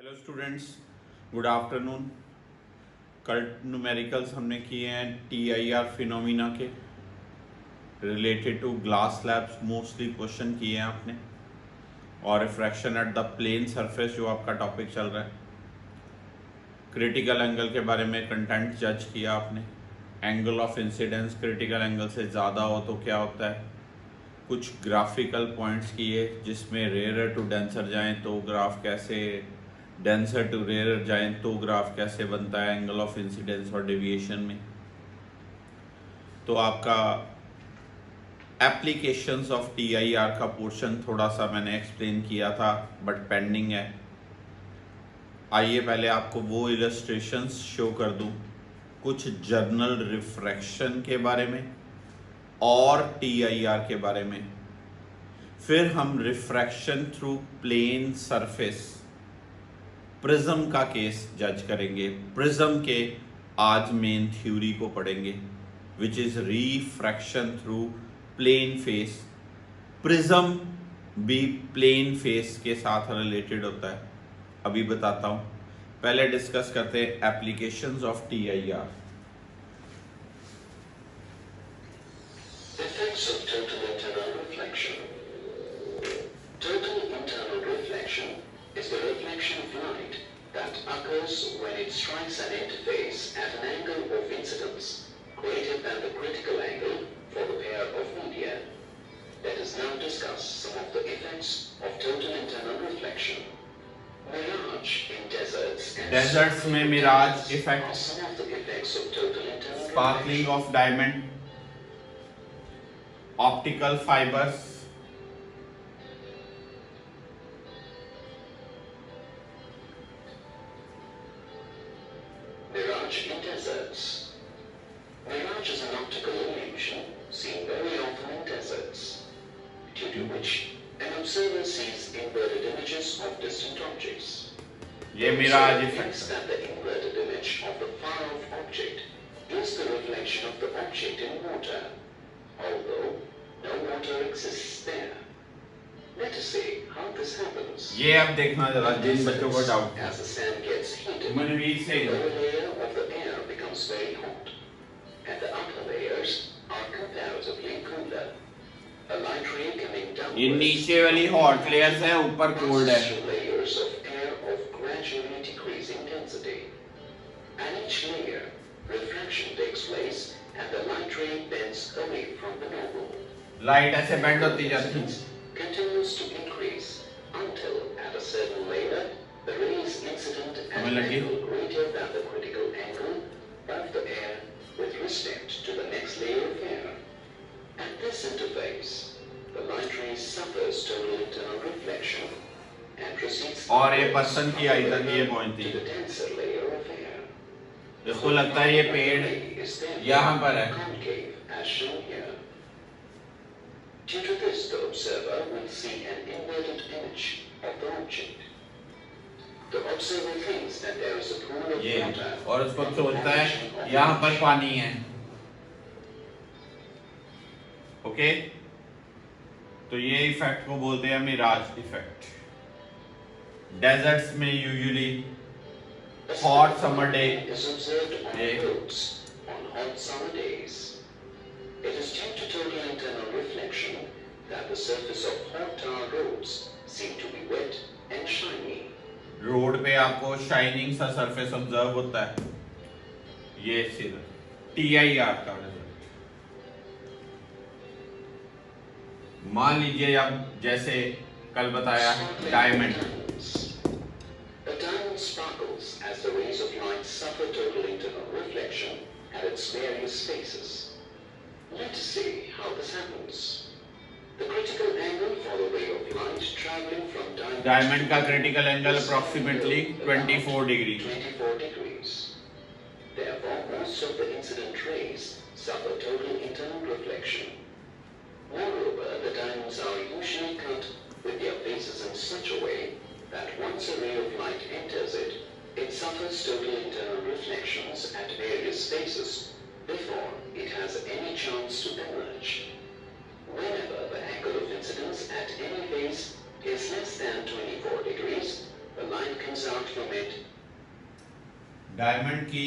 Hello students, good afternoon. कल numericals हमने किए हैं TIR फिनोमिना के related to glass slabs, mostly question किए हैं आपने, और refraction at the plane surface जो आपका टॉपिक चल रहा है। क्रिटिकल एंगल के बारे में कंटेंट जज किया आपने। Angle of incidence critical angle से ज़्यादा हो तो क्या होता है। कुछ ग्राफिकल पॉइंट्स किए जिसमें रेयर टू डेंसर जाएं तो ग्राफ कैसे, डेंसर टू रेयर जाएं तो ग्राफ कैसे बनता है एंगल ऑफ इंसिडेंस और डेविएशन में। तो आपका एप्लीकेशंस ऑफ TIR का पोर्शन थोड़ा सा मैंने एक्सप्लेन किया था बट पेंडिंग है। आइए पहले आपको वो इलस्ट्रेशंस शो कर दूं, कुछ जर्नल रिफ्रैक्शन के बारे में और TIR के बारे में। फिर हम refraction through plane surface prism का केस जज करेंगे। प्रिज्म के आज मेन थ्योरी को पढ़ेंगे which is refraction through plane face. Prism भी प्लेन फेस के साथ रिलेटेड होता है, अभी बताता हूं। पहले डिस्कस करते हैं applications of TIR। Effects of total internal reflection. Total internal reflection is the reflection of light that occurs when it strikes an interface at an angle of incidence greater than the critical angle for the pair of media. Let us now discuss some of the effects of total internal reflection. Mirage in deserts and deserts में mirage are effect, some of the effects of total internal sparkling reflection. Of diamond, optical fibres, Mirage in deserts. Mirage is an optical illusion seen very often in deserts, due to which an observer sees inverted images of distant objects. ये The mirage observer effect thinks है। that the inverted image of the far-off object is the reflection of the object in water, although no water exists there. Let us see how this happens. ये अब देखना जरा जिन बच्चों को doubt है। As the sand gets heated, Manveer the से lower layer of the air becomes very hot, and the upper layers are comparatively cooler. A light ray coming ये downwards नीचे वाली हॉट लेयर्स है, ऊपर कोल्ड है। passes through layers of air of gradually decreasing density. At each layer, refraction takes place, and the light ray bends away from the normal. Light ऐसे bend होती जाती है। Incidence continues to increase until at a certain layer the ray is incident at हमें an लगी। angle greater than the critical angle above the air with respect to the next layer of air. At this interface, the light ray suffers total internal reflection and proceeds और ये person की आई तक ये to पहुंचती the denser layer of air. इसको लगता है ये पेड़ Is therefore यहाँ पर है। concave as shown here. Due to this, the observer will see an inverted image of the object. The observer thinks that there is a pool of ये water. और उसको from the सोचता direction है of यहाँ the पर image. पानी है। Okay, तो ये इफेक्ट को बोलते हैं मिराज इफेक्ट। डेजर्ट्स में usually A hot spectrum summer day. is observed on Yeah. roads on hot summer days. It is due to total internal reflection that the surface of hot tar roads seem to be wet and shiny. Road पे आपको shining सा surface observe होता है। ये सीधा TIR का result. मान लीजिए अब जैसे कल बताया Sparkling diamond, diamonds. A diamond sparkles as the rays of light suffer total internal reflection at its various phases. Let us see how this happens. The critical angle for the ray of light traveling from diamond का critical angle approximately 24 degree. 24 degrees. Therefore, most of the incident rays suffer total internal reflection. Moreover, the diamonds are usually cut with their faces in such a way that once a ray of light enters it, it suffers total internal reflections at various phases before it has any chance to emerge. Whenever the angle of incidence at any phase is less than 24 degrees, the light comes out diamond की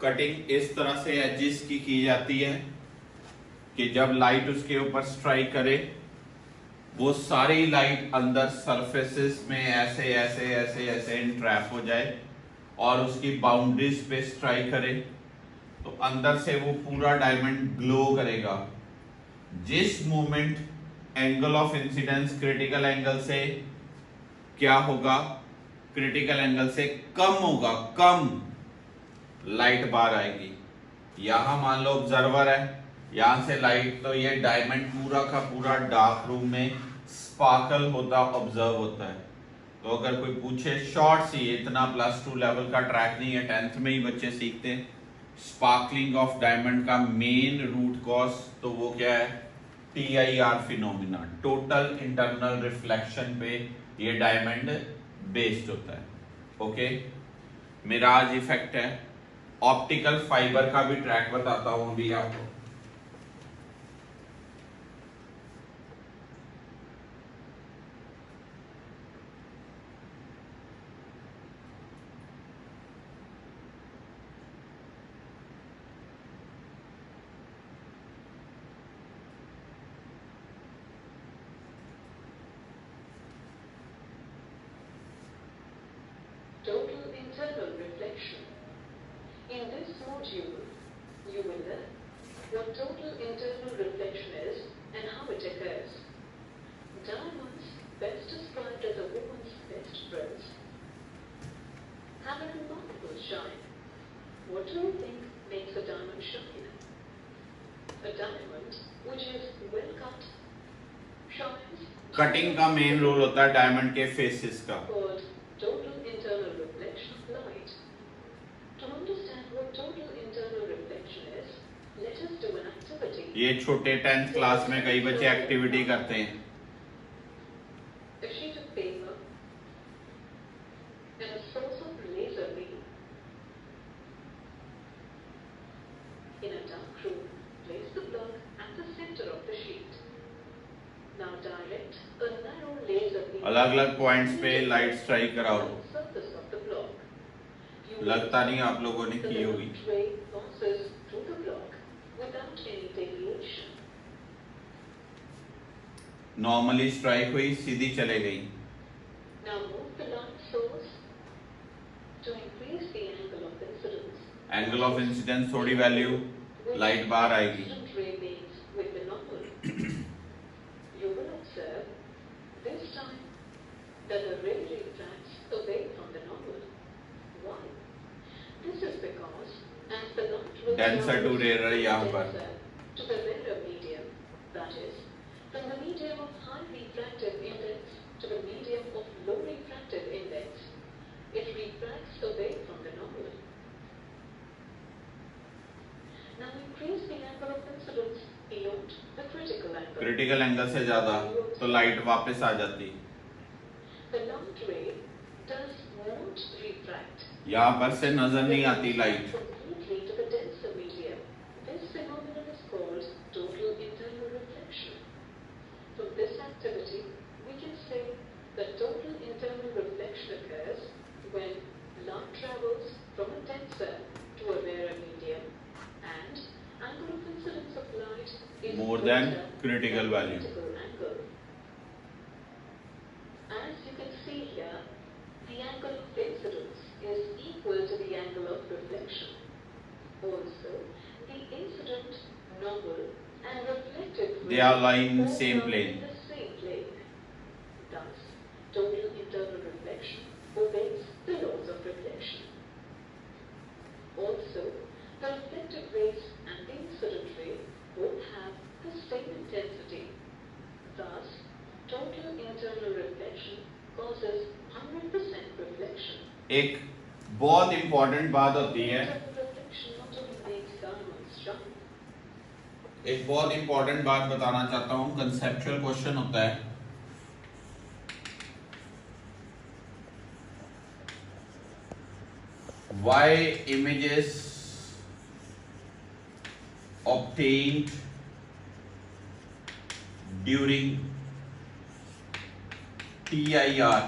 cutting इस तरह से edges की जाती है कि जब light उसके ऊपर स्ट्राइक करे वो सारी लाइट अंदर सरफेसेस में ऐसे ऐसे ऐसे ऐसे इंट्रैप हो जाए और उसकी बाउंड्रीज पे स्ट्राइक करे तो अंदर से वो पूरा डायमंड ग्लो करेगा। जिस moment angle of incidence critical angle से क्या होगा, क्रिटिकल एंगल से कम होगा, कम लाइट बाहर आएगी। यहां मान लो ऑब्जर्वर है, यहां से लाइट, तो ये डायमंड पूरा का पूरा डार्क रूम में स्पार्कल होता ऑब्जर्व होता है। तो अगर कोई पूछे शॉर्ट सी, इतना +2 लेवल का ट्रैक नहीं है, 10th में ही बच्चे सीखते हैं स्पार्कलिंग ऑफ डायमंड का मेन रूट कॉज, तो वो क्या है, TIR phenomena, total internal reflection पे ये डायमंड बेस्ड होता है। ओके, मिराज इफेक्ट है। ऑप्टिकल फाइबर का भी ट्रैक बताता हूं अभी आपको। Total internal reflection. In this module, you will learn what total internal reflection is and how it occurs. Diamonds, best described as a woman's best friends, have an remarkable shine. What do you think makes a diamond shine? A diamond which is well cut shines. Cutting का main role होता है diamond के faces का। Called total internal reflection of light. To understand what total internal reflection is, let us do an activity. ये छोटे 10th class में कई बच्चे एक्टिविटी करते हैं। A sheet of paper and a source of laser beam. In a dark room, place the plug at the center of the sheet. Now direct a narrow laser beam. अलग-अलग points पे light strike कराओ। on the surface of the block. You लगता नहीं आप लोगों ने the की होगी। light ray passes through the block without any deviation. Normally strike हुई, सीधी चले गई। Now move the light source to increase the angle of incidence. Angle of incidence थोड़ी वैल्यू, लाइट बाहर आएगी। Incident ray beams with the normal. You will observe this time that the ray refracts away from the normal. Why? This is because as the light will Denser to rarer यहाँ पर। to the rarer medium, that is, from the medium of high refractive index to the medium of low refractive index, it refracts away from the normal. Now increase the angle of incidence beyond the critical angle. Critical angle से ज्यादा तो light वापस आ जाती। The light ray does not refract. यहाँ पर से नजर नहीं आती light. Completely to the denser medium. This phenomenon is called total internal reflection. From this activity, we can say that total internal reflection occurs when light travels from a denser to a rarer medium, and angle of incidence of light is More than greater critical than value. critical angle. As you can see here, the angle of incidence is equal to the angle of reflection. Also, the incident, normal, and reflected They are lying in rays same fall plane. in the same plane. Thus, total internal reflection obeys the laws of reflection. Also, the reflected rays and the incident ray both have the same intensity. Thus, total internal reflection causes 100% reflection. एक बहुत important बात होती है, Internal reflection not only makes diamonds shine. एक बहुत important बात बताना चाहता हूँ। कंसेप्चुअल क्वेश्चन होता है, why images obtained during TIR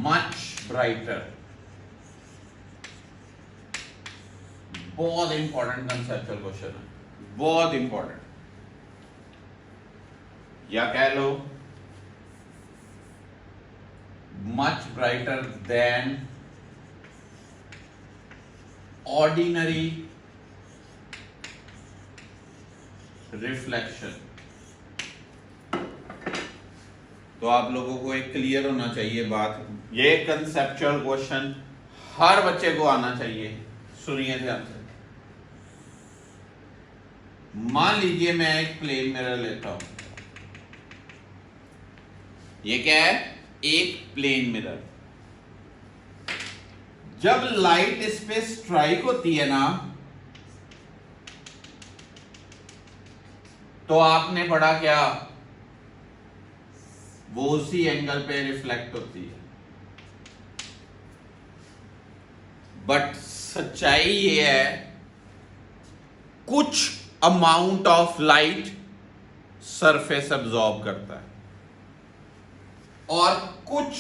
much brighter, बहुत इंपॉर्टेंट कंसेप्चुअल क्वेश्चन है, बहुत इंपॉर्टेंट, या कह लो much brighter than ordinary reflection. तो आप लोगों को एक क्लियर होना चाहिए बात, ये कंसेप्चुअल क्वेश्चन हर बच्चे को आना चाहिए। सुनिए ध्यान से, मान लीजिए मैं एक प्लेन मिरर लेता हूं, ये क्या है, एक प्लेन मिरर। जब लाइट इस पे स्ट्राइक होती है ना, तो आपने पढ़ा क्या, वो उसी एंगल पे रिफ्लेक्ट होती है। बट सच्चाई ये है, कुछ amount of light surface absorb करता है और कुछ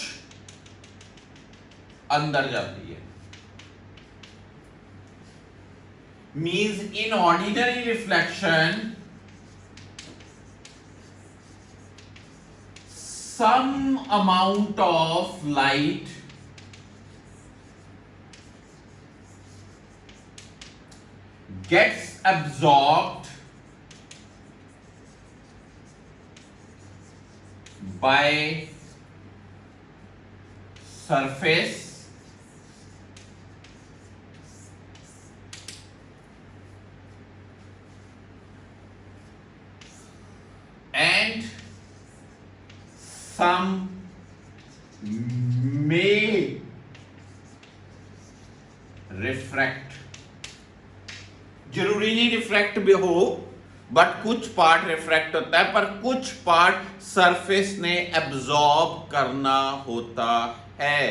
अंदर जाती है। Means in ordinary reflection some amount of light gets absorbed by surface and some may refract। जरूरी नहीं रिफ्रैक्ट भी हो, बट कुछ पार्ट रिफ्रैक्ट होता है, पर कुछ पार्ट सरफेस ने एब्जॉर्ब करना होता है।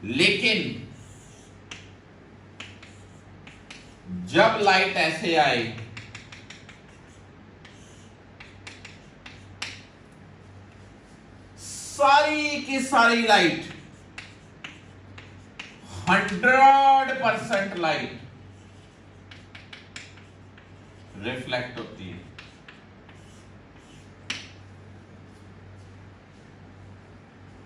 लेकिन जब लाइट ऐसे आई, सारी की सारी लाइट, 100% लाइट रिफ्लेक्ट होती है।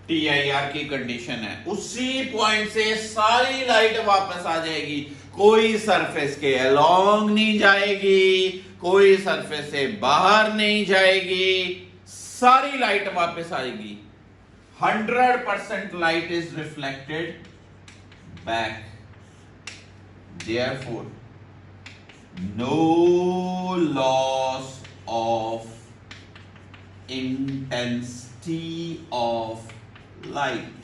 TIR की कंडीशन है, उसी पॉइंट से सारी लाइट वापस आ जाएगी, कोई सरफेस के अलोंग नहीं जाएगी, कोई सरफेस से बाहर नहीं जाएगी, सारी लाइट वापस आएगी। 100% light is reflected back. Therefore, no loss of intensity of light.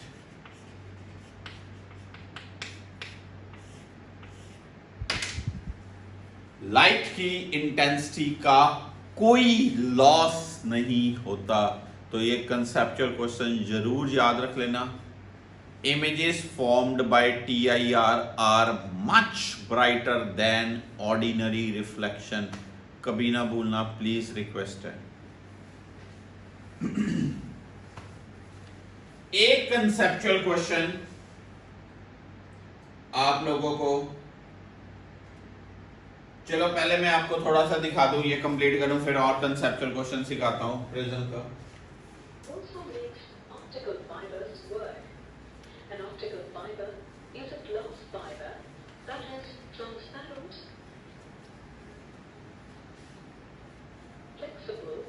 Light की इंटेंसिटी का कोई लॉस नहीं होता। तो ये कंसेप्चुअल क्वेश्चन जरूर याद रख लेना। Images formed by TIR are much brighter than ordinary reflection, कभी ना भूलना प्लीज, रिक्वेस्ट है। एक कंसेप्चुअल क्वेश्चन आप लोगों को, चलो पहले मैं आपको थोड़ा सा दिखा दूं, ये कंप्लीट करूं, फिर और कंसेप्चुअल क्वेश्चन सिखाता हूं प्रिज्म का। Also makes optical fibers work. An optical fiber is a glass fiber that is transparent, flexible,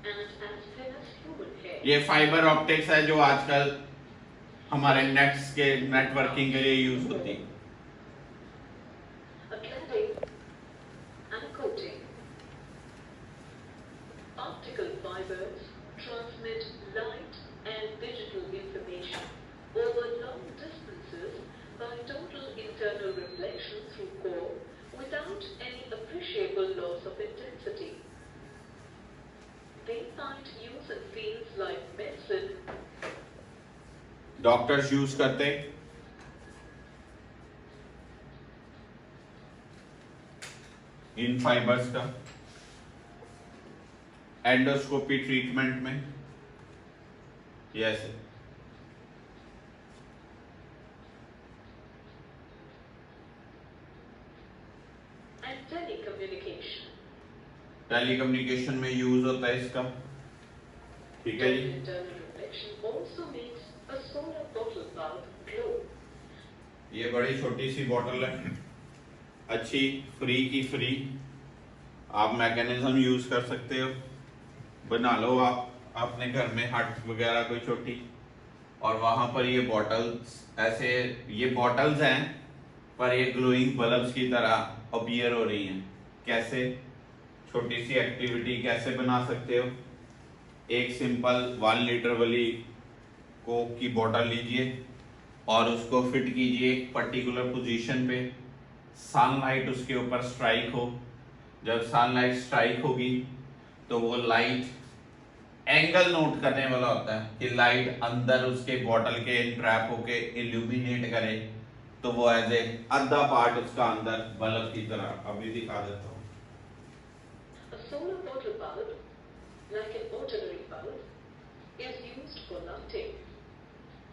and as thin as human hair. ये फाइबर ऑप्टिक्स है जो आजकल हमारे नेट्स के नेटवर्किंग के लिए यूज होती है। A cladding and a coating. Optical fibers transmit light and digital information over long distances by total internal reflection through core without any appreciable loss of intensity. They find use in fields like medicine, doctors use करते इन fibres का। Endoscopy treatment में yes And telecommunication. Telecommunication में use होता है इसका, ठीक है जी। Internal reflection also makes a solar bottle bulb glow. ये बड़ी छोटी सी बॉटल है, अच्छी फ्री की फ्री, आप मैकेनिज्म यूज कर सकते हो, बना लो आप अपने घर में हट वगैरह कोई छोटी, और वहां पर ये बॉटल्स ऐसे, ये बॉटल्स हैं पर ये ग्लोइंग बल्ब्स की तरह अपीयर हो रही हैं। कैसे? छोटी सी एक्टिविटी कैसे बना सकते हो, एक सिंपल 1 लीटर वाली कोक की बॉटल लीजिए और उसको फिट कीजिए एक पर्टिकुलर पोजीशन पे, सनलाइट उसके ऊपर स्ट्राइक हो, जब सनलाइट स्ट्राइक होगी तो वो लाइट एंगल नोट करने वाला होता है कि लाइट अंदर उसके बॉटल के ट्रैप होके इल्यूमिनेट करे, तो वो एज ए आधा पार्ट उसका अंदर बल्ब की तरह, अभी दिखा देता हूँ। A solar bottle bulb, like an ordinary bulb, is used for lighting.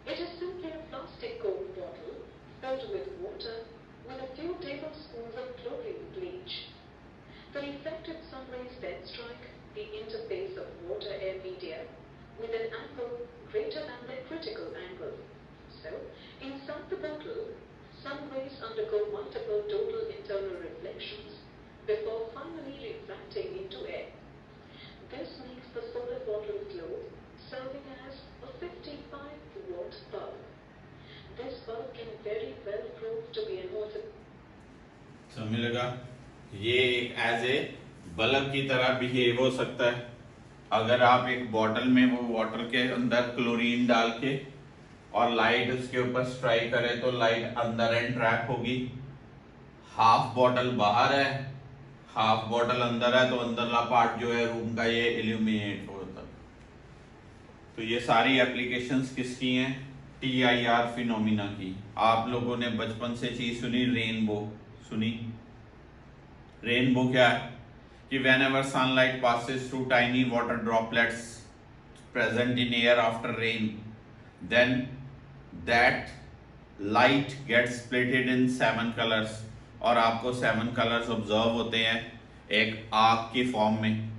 It is simply a plastic Coke bottle filled with water with a few tablespoons of chlorine bleach. The reflected sun rays then strike the interface of water-air media with an angle greater than the critical angle. So, inside the bottle, sun rays undergo multiple total internal reflections before finally refracting into air. This makes the solar bottle glow, serving as a 55-watt bulb. This bulb can very well prove to be an समझ लगा? ये एक as a bulb की तरह behave हो सकता है। अगर आप एक बॉटल में वो वाटर के अंदर क्लोरीन डाल के और लाइट उसके ऊपर स्ट्राइक करे तो लाइट अंदर एंड ट्रैप होगी, हाफ बॉटल बाहर है, हाफ बॉटल अंदर है, तो अंदरला पार्ट जो है रूम का ये इल्यूमिनेट होता है। तो ये सारी एप्लीकेशंस किसकी हैं? TIR फिनोमिना की। आप लोगों ने बचपन से चीज सुनी, रेनबो सुनी? रेनबो क्या है? कि whenever sunlight passes through tiny water droplets present in air after rain, then that light gets splitted in 7 colors, और आपको 7 कलर्स ऑब्जर्व होते हैं एक आग की फॉर्म में।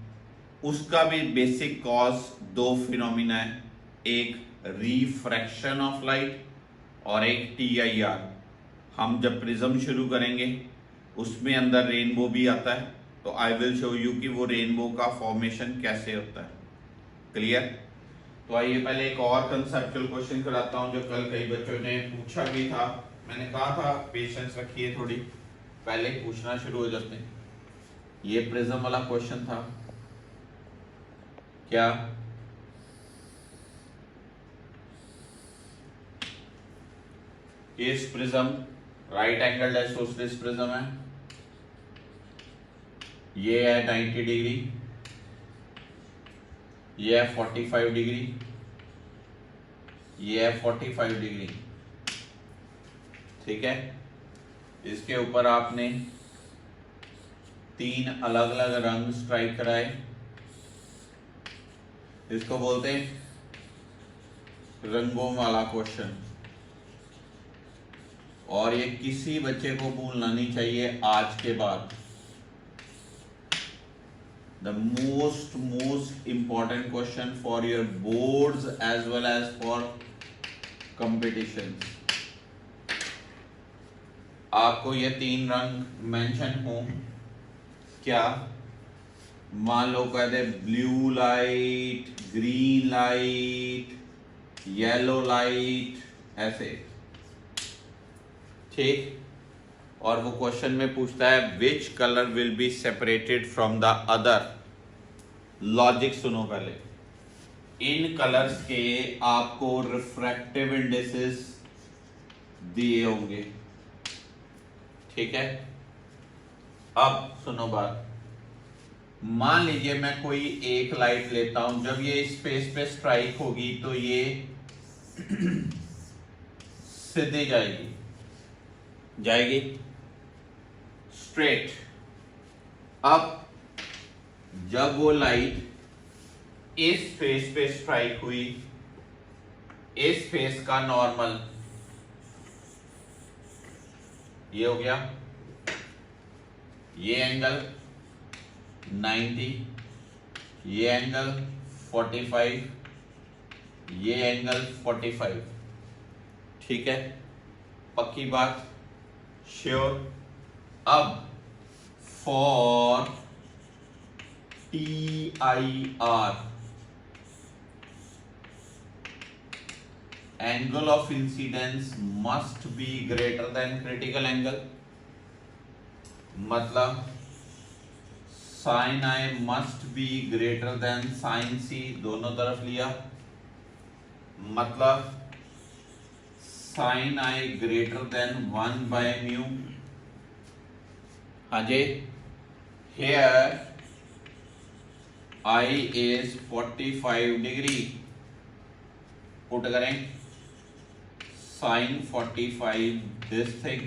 उसका भी बेसिक कॉज 2 फिनोमिना है, एक रिफ्रैक्शन ऑफ लाइट और एक TIR। हम जब प्रिज्म शुरू करेंगे उसमें अंदर रेनबो भी आता है, तो आई विल शो यू कि वो रेनबो का फॉर्मेशन कैसे होता है। क्लियर? तो आइए पहले एक और कंसेप्चुअल क्वेश्चन कराता हूं जो कल कई बच्चों ने पूछा भी था। मैंने कहा था पेशेंस रखिए, थोड़ी पहले पूछना शुरू हो जाते हैं। ये प्रिज्म वाला क्वेश्चन था क्या? इस prism right angle isosceles prism है, ये है 90 डिग्री, ये है 45 डिग्री, ये है 45 डिग्री, ठीक है। इसके ऊपर आपने 3 अलग अलग रंग स्ट्राइक कराए, इसको बोलते हैं रंगों वाला क्वेश्चन। और ये किसी बच्चे को भूलना नहीं चाहिए आज के बाद। The most important question for your boards as well as for competitions। आपको ये 3 रंग मेंशन हो क्या? मान लो कहते blue light, green light, yellow light, ऐसे, ठीक। और वो क्वेश्चन में पूछता है which colour will be separated from the other. Logic सुनो पहले, इन कलर्स के आपको रिफ्रैक्टिव इंडिसेस दिए होंगे, ठीक है। अब सुनो बात, मान लीजिए मैं कोई एक लाइट लेता हूं, जब ये स्पेस पे स्ट्राइक होगी तो ये सीधे जाएगी स्ट्रेट। अब जब वो लाइट इस फेस पे स्ट्राइक हुई, इस फेस का नॉर्मल ये हो गया, ये एंगल 90, ये एंगल 45, ये एंगल 45। ठीक है, पक्की बात, श्योर। अब for TIR angle of incidence must be greater than critical angle, मतलब sin I must be greater than sin C, दोनों तरफ लिया, मतलब sin I greater than 1 by mu। हाँ जी, here I is 45 degree, put करें sin 45 this thing,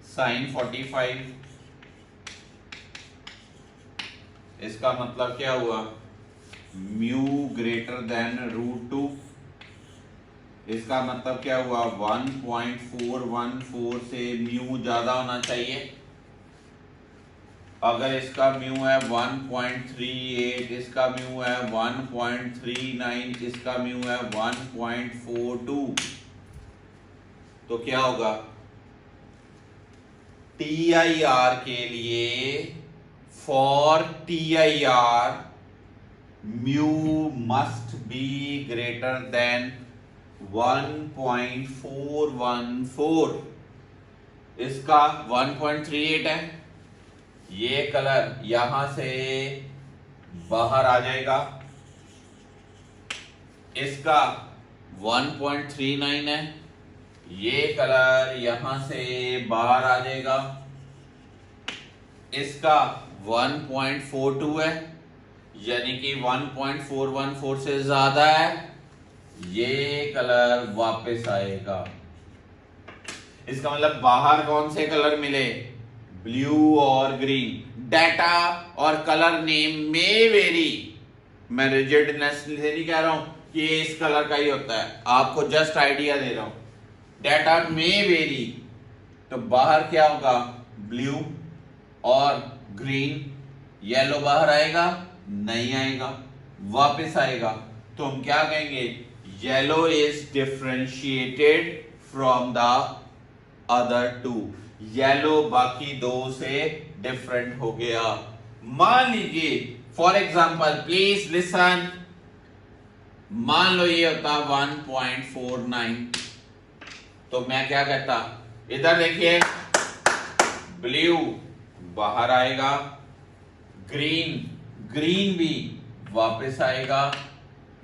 sin 45, इसका मतलब क्या हुआ, म्यू ग्रेटर देन √2, इसका मतलब क्या हुआ 1.414 से म्यू ज्यादा होना चाहिए। अगर इसका म्यू है 1.38, इसका म्यू है 1.39, इसका म्यू है 1.42, तो क्या होगा, TIR के लिए for TIR mu must be greater than 1.414, इसका 1.38 है, ये कलर यहां से बाहर आ जाएगा, इसका 1.39 है, ये कलर यहां से बाहर आ जाएगा, इसका 1.42 है, यानी कि 1.414 से ज्यादा है, ये कलर वापस आएगा। इसका मतलब बाहर कौन से कलर मिले, ब्लू और ग्रीन। डाटा और कलर नेम में वेरी, मैं रिजिडनेस से नहीं कह रहा हूं कि ये इस कलर का ही होता है, आपको जस्ट आइडिया दे रहा हूं। डाटा में वेरी, तो बाहर क्या होगा, ब्लू और ग्रीन, येलो बाहर आएगा, नहीं आएगा, वापस आएगा, तो हम क्या कहेंगे, yellow is differentiated from the other two, yellow बाकी दो से डिफरेंट हो गया। मान लीजिए फॉर एग्जाम्पल, प्लीज लिसन, मान लो ये होता 1.49, तो मैं क्या कहता, इधर देखिए, ब्लू बाहर आएगा, ग्रीन भी वापस आएगा,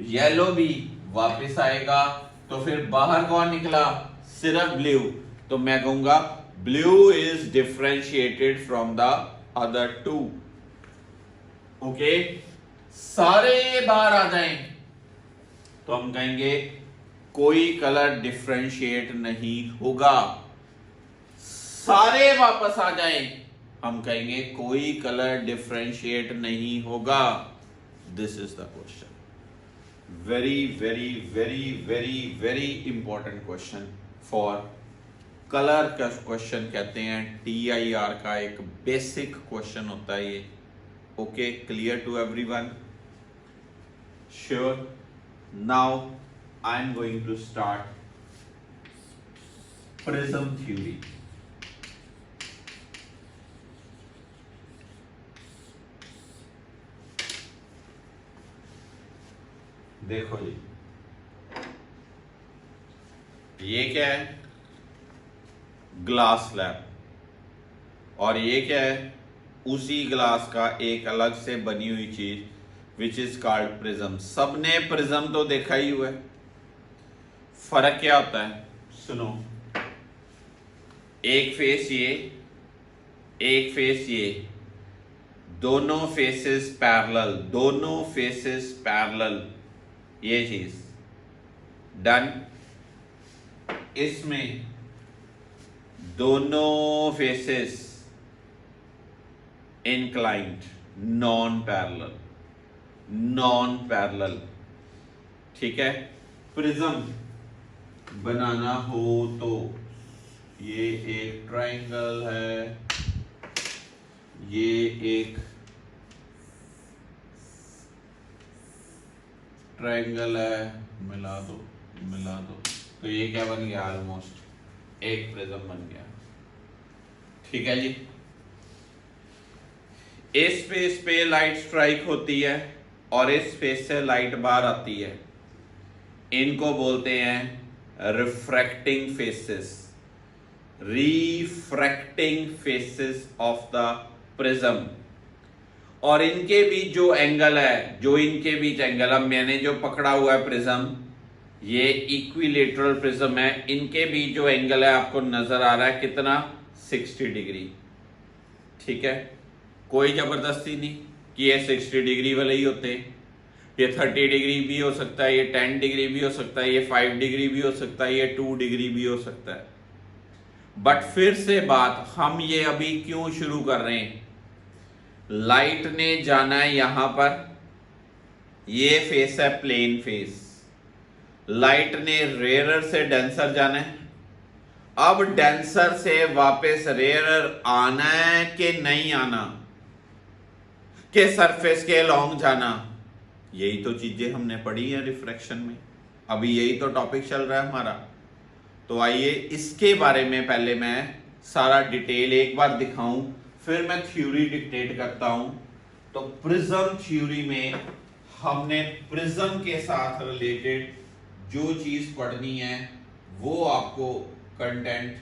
येलो भी वापस आएगा, तो फिर बाहर कौन निकला, सिर्फ ब्लू, तो मैं कहूंगा blue is differentiated from the other two. Okay, सारे बाहर आ जाएं तो हम कहेंगे कोई कलर डिफरेंशिएट नहीं होगा, सारे वापस आ जाएं हम कहेंगे कोई कलर डिफरेंशिएट नहीं होगा। This is the question, very very very very very important question for colour का क्वेश्चन कहते हैं, TIR का एक बेसिक क्वेश्चन होता है ये। Okay, clear to everyone, sure. Now I am going to start prism theory. देखो जी, ये क्या है, ग्लास स्लैब, और ये क्या है, उसी ग्लास का एक अलग से बनी हुई चीज विच इज कॉल्ड प्रिज्म। सबने प्रिज्म तो देखा ही हुआ है, फर्क क्या होता है, सुनो, एक फेस ये, एक फेस ये, दोनों फेसेस पैरेलल, दोनों फेसेस पैरेलल, ये चीज डन। इसमें दोनों faces inclined, non parallel, non parallel. ठीक है, प्रिज्म बनाना हो तो ये एक ट्रायंगल है, ये एक ट्रायंगल है, मिला दो, तो ये क्या बन गया, ऑलमोस्ट एक प्रिज्म बन गया। ठीक है जी, इस पे लाइट स्ट्राइक होती है और इस फेस से लाइट बाहर आती है, इनको बोलते हैं refracting faces, refracting faces of the prism. और इनके बीच जो एंगल है, जो इनके बीच एंगल, अब मैंने जो पकड़ा हुआ है प्रिज्म, ये इक्विलेटरल प्रिज्म है, इनके बीच जो एंगल है आपको नजर आ रहा है कितना, 60 डिग्री। ठीक है, कोई जबरदस्ती नहीं कि ये 60 डिग्री वाले ही होते हैं, ये 30 डिग्री भी हो सकता है, ये 10 डिग्री भी हो सकता है, ये 5 डिग्री भी हो सकता है, ये 2 डिग्री भी हो सकता है। बट फिर से बात, हम ये अभी क्यों शुरू कर रहे हैं, लाइट ने जाना है यहां पर, ये फेस है प्लेन फेस, लाइट ने रेयरर से डेंसर जाना है, अब डेंसर से वापस रेयरर आना है कि नहीं आना, के सरफेस के अलोंग जाना, यही तो चीजें हमने पढ़ी है रिफ्रैक्शन में, अभी यही तो टॉपिक चल रहा है हमारा। तो आइए इसके बारे में पहले मैं सारा डिटेल एक बार दिखाऊं, फिर मैं थ्योरी डिक्टेट करता हूं। तो प्रिज्म थ्योरी में हमने प्रिज्म के साथ रिलेटेड जो चीज पढ़नी है वो आपको कंटेंट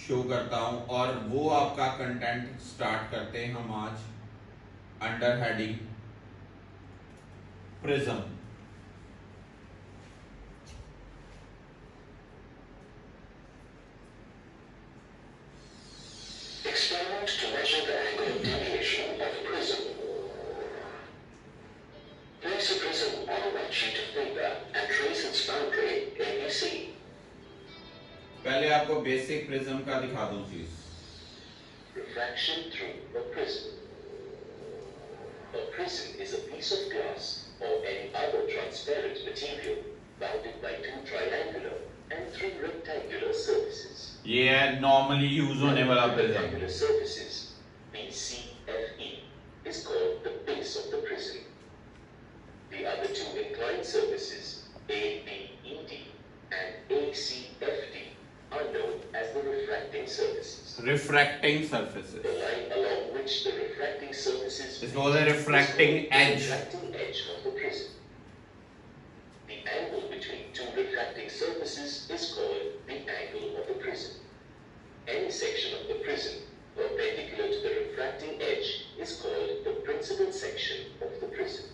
शो करता हूं, और वो आपका कंटेंट स्टार्ट करते हैं हम आज under heading prism. Experiment to measure the angle of deviation of a prism. Place a prism on a wet sheet of paper and trace its boundary ABC. पहले आपको बेसिक प्रिज्म का दिखा दूं चीज। Refraction through a prism. A prism is a piece of glass or any other transparent material bounded by two triangular and three rectangular surfaces. ये है normally use होने वाला prism. Rectangular surfaces BCFE is called the base of the prism. The other two inclined surfaces ABED and ACFD are known as the refracting surfaces. Refracting surfaces. The line along which the refracting surfaces It's called the refracting edge. refracting edge of the prism. The angle between two refracting surfaces is called the angle of the prism. Any section of the prism perpendicular to the refracting edge is called the principal section of the prism.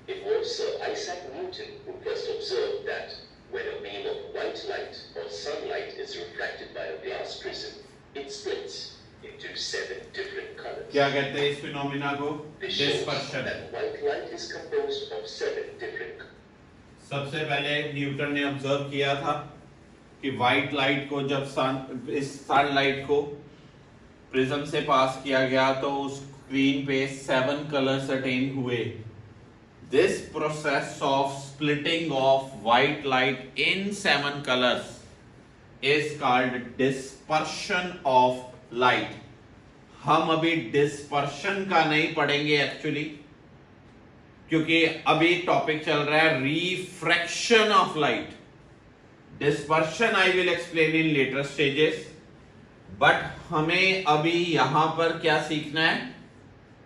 It was Sir Isaac Newton who first observed that when a beam of white light or sunlight is refracted by a glass prism, it splits into 7 different colors. क्या कहते हैं इस phenomena को? This shows dispersion. that white light is composed of 7 different colors. सबसे पहले Newton ने observe किया था कि व्हाइट लाइट को जब इस सनलाइट को प्रिज्म से पास किया गया तो उस स्क्रीन पे 7 कलर्स अटेन हुए। This process of splitting of white light in 7 colors is called dispersion of light. हम अभी डिस्पर्शन का नहीं पढ़ेंगे एक्चुअली, क्योंकि अभी टॉपिक चल रहा है refraction of light. Dispersion I will explain in later stages, but हमें अभी यहां पर क्या सीखना है,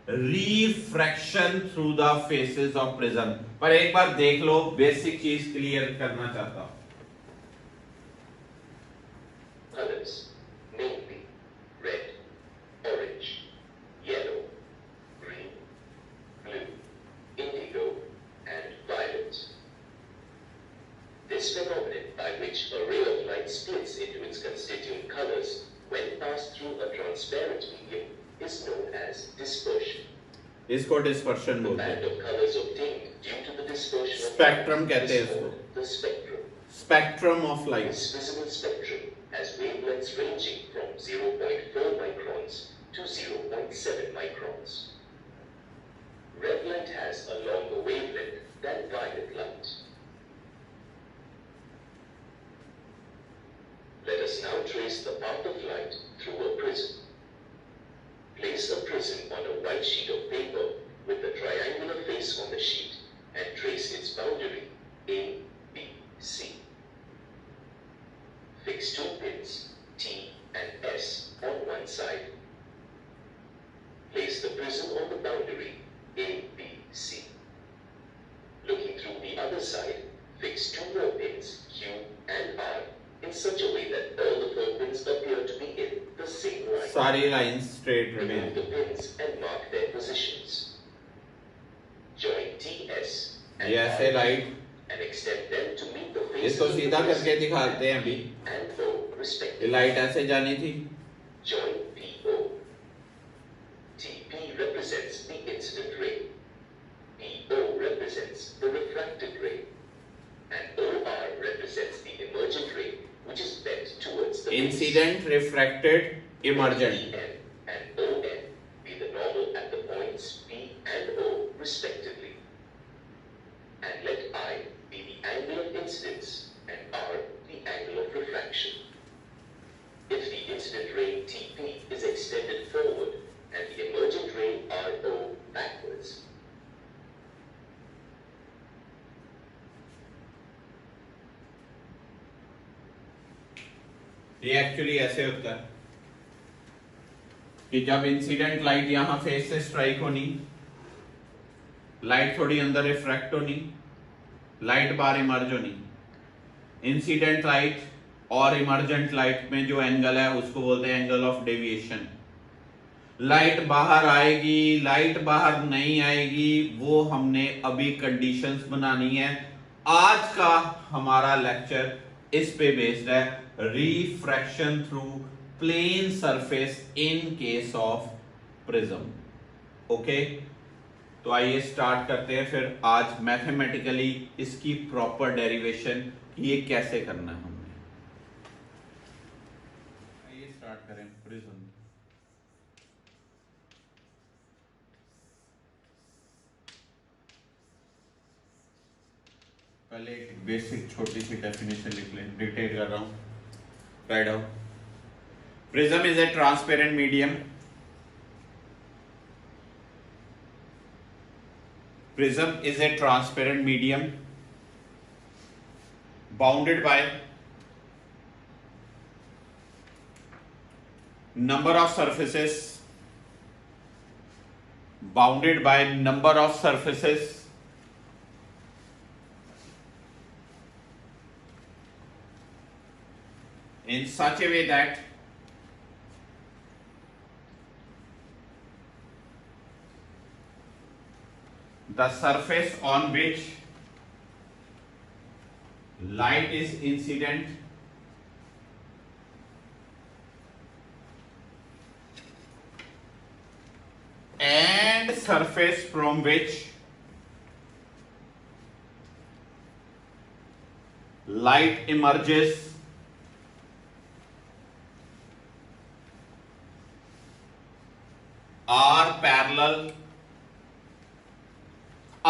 refraction through the faces of prism. पर एक बार देख लो, बेसिक चीज क्लियर करना चाहता हूं। Colors, namely red, orange, yellow, green, blue, indigo, and violet. This phenomenon by which a ray of light splits into its constituent colors when passed through a transparent medium is known as dispersion. इसको dispersion The बोलते band हैं। of colors obtained due to the dispersion of Spectrum light कहते हैं is इसको। called the spectrum. spectrum of light. This visible spectrum has wavelengths ranging from 0.4 microns to 0.7 microns. Red light has a longer wavelength than violet light. Let us now trace the path of light through a prism. Place a prism on a white sheet of paper with the triangular face on the sheet and trace its boundary A, B, C. Fix two pins, T and S, on one side. Place the prism on the boundary A, B, C. Looking through the other side, fix two more pins, Q and R, in such a way that all the 4 pins appear to be in the same line. सारी lines straight Remove remain. the pins and mark their positions. Join TS ये and ऐसे R light and extend them to meet the face इसको of the सीधा करके prism दिखाते हैं अभी. and O ये respectively. लाइट ऐसे जानी थी. Join PO. TP represents the incident ray. PO represents the refracted ray. And OR represents the emergent ray, which is bent towards the base. Incident, refracted, emergent. EN and ON be the normal at the points P and O respectively. And let I be the angle of incidence and R the angle of refraction. If the incident ray TP is extended forward and the emergent ray RO backwards, ये actually ऐसे होता है कि जब incident light यहां face से strike होनी, light थोड़ी अंदर रिफ्रैक्ट होनी, लाइट बाहर इमर्ज होनी. इंसिडेंट लाइट और इमर्जेंट लाइट में जो एंगल है उसको बोलते हैं एंगल ऑफ डेविएशन. लाइट बाहर आएगी, लाइट बाहर नहीं आएगी, वो हमने अभी कंडीशंस बनानी है. आज का हमारा लेक्चर इस पे बेस्ड है, refraction through plane surface in case of prism. Okay, तो आइए स्टार्ट करते हैं फिर आज मैथमेटिकली इसकी प्रॉपर डेरिवेशन, ये कैसे करना है हमने. आइए स्टार्ट करें प्रिज्म. पहले एक बेसिक छोटी सी डेफिनेशन लिख लें, डिक्टेट कर रहा हूं, write down. Prism is a transparent medium. Prism is a transparent medium bounded by number of surfaces, in such a way that the surface on which light is incident and surface from which light emerges are parallel,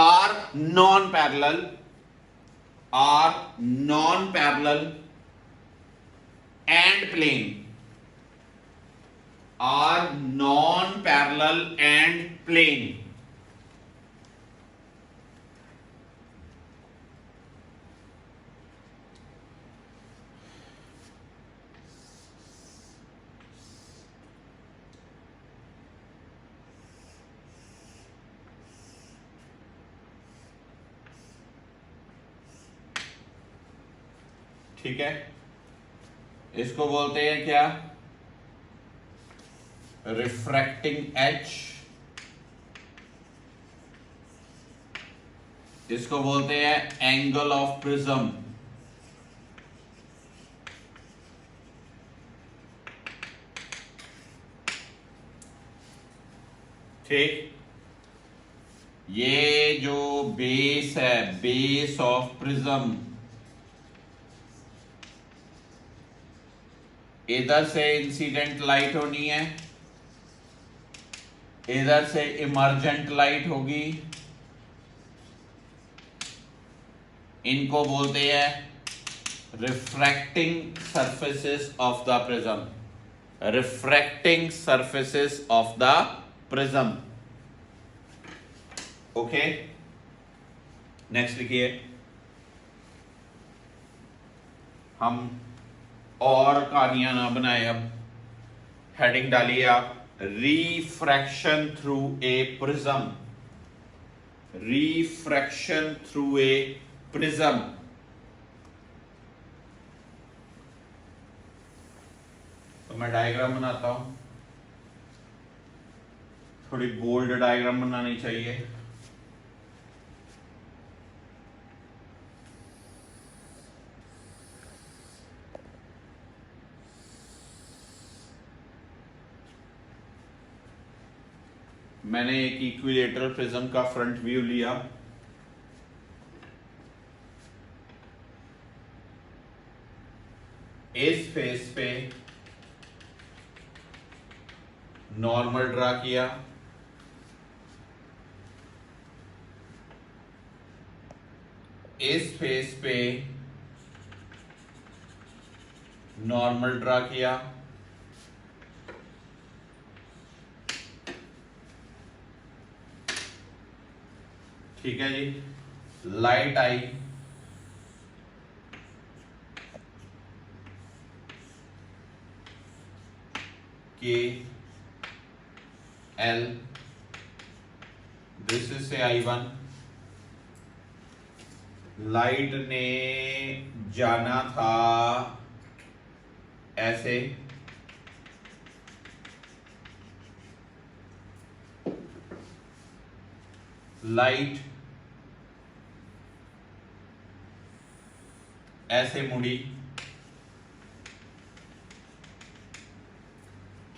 are non-parallel and plane, are non-parallel and plane. ठीक है, इसको बोलते हैं क्या, refracting as. इसको बोलते हैं angle of prism. ठीक, ये जो बेस है, बेस ऑफ प्रिज्म, इधर से इंसिडेंट लाइट होनी है, इधर से इमर्जेंट लाइट होगी। इनको बोलते हैं refracting surfaces of the prism, refracting surfaces of the prism. Okay, next लिखिए। हम और कहानियां ना बनाए, अब हेडिंग डालिए आप, refraction through a prism, refraction through a prism. तो मैं डायग्राम बनाता हूं, थोड़ी बोल्ड डायग्राम बनानी चाहिए। मैंने एक इक्विलेटरल प्रिज्म का फ्रंट व्यू लिया। इस फेस पे नॉर्मल ड्रा किया, इस फेस पे नॉर्मल ड्रा किया, ठीक है जी। लाइट आई, के एल, दिस इज से I1। लाइट ने जाना था ऐसे, लाइट ऐसे मुड़ी,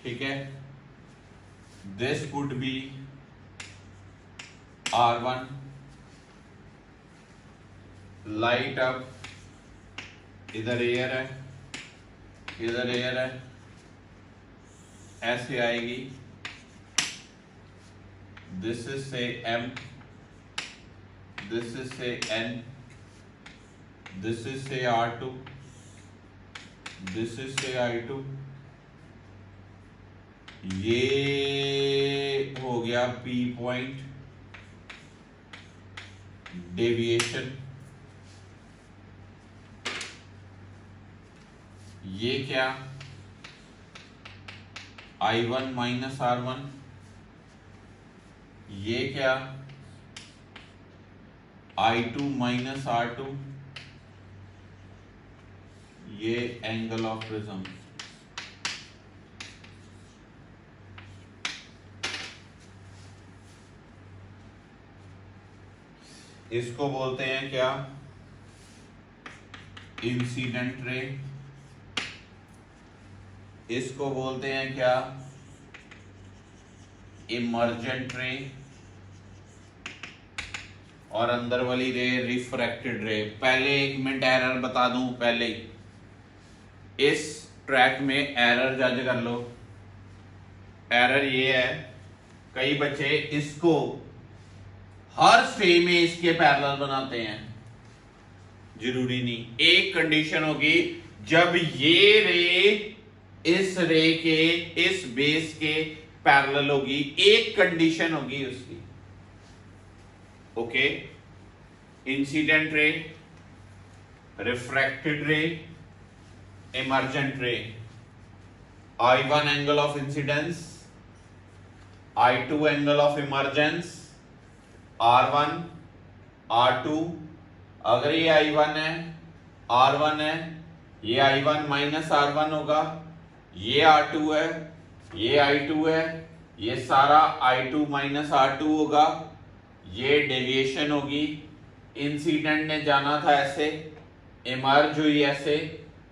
ठीक है। This would be R1। Light अब इधर एयर है, इधर एयर है, ऐसे आएगी। दिस इज से M, दिस इज से N, दिस इज से R2, दिस इज से I2। ये हो गया P पॉइंट, डेविएशन। ये क्या, I1 माइनस R1। ये क्या, I2 माइनस R2। ये एंगल ऑफ प्रिज्म। इसको बोलते हैं क्या, इंसिडेंट रे। इसको बोलते हैं क्या, इमर्जेंट रे। और अंदर वाली रे रिफ्रैक्टेड रे। पहले 1 मिनट एरर बता दूं, पहले ही इस ट्रैक में एरर जज कर लो। एरर ये है, कई बच्चे इसको हर स्टे में इसके पैरेलल बनाते हैं, जरूरी नहीं। एक कंडीशन होगी, जब ये रे इस रे के, इस बेस के पैरेलल होगी, एक कंडीशन होगी उसकी। ओके, इंसिडेंट रे, रिफ्रैक्टेड रे, इमर्जेंट रे। I1 angle of incidence, I2 angle of emergence, R1 R2। अगर ये I1 है, R1 है, ये I1 माइनस R1 होगा, ये R2 है, ये I2 है, ये सारा I2 माइनस R2 होगा, ये डेविएशन होगी। इंसिडेंट ने जाना था ऐसे, इमर्ज हुई ऐसे,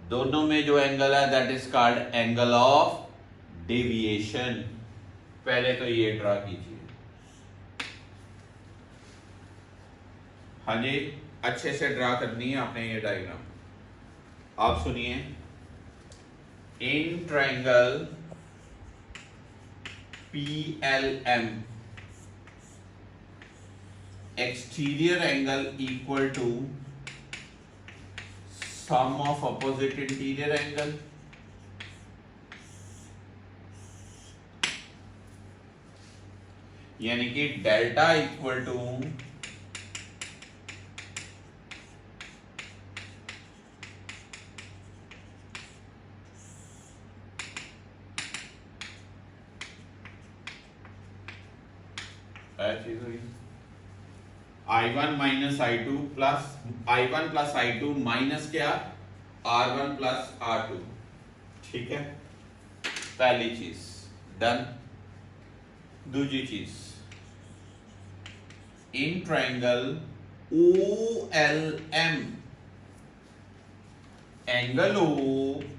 दोनों में जो एंगल है that is called angle of deviation. पहले तो ये ड्रा कीजिए। हाँ जी, अच्छे से ड्रा करनी है आपने ये डायग्राम। आप सुनिए, in triangle PLM exterior angle equal to sum of opposite interior angle यानी कि delta equal to I1 minus I2 plus I1 plus I2 minus क्या R1 प्लस R2। ठीक है, पहली चीज डन। दूसरी चीज, in triangle OLM angle O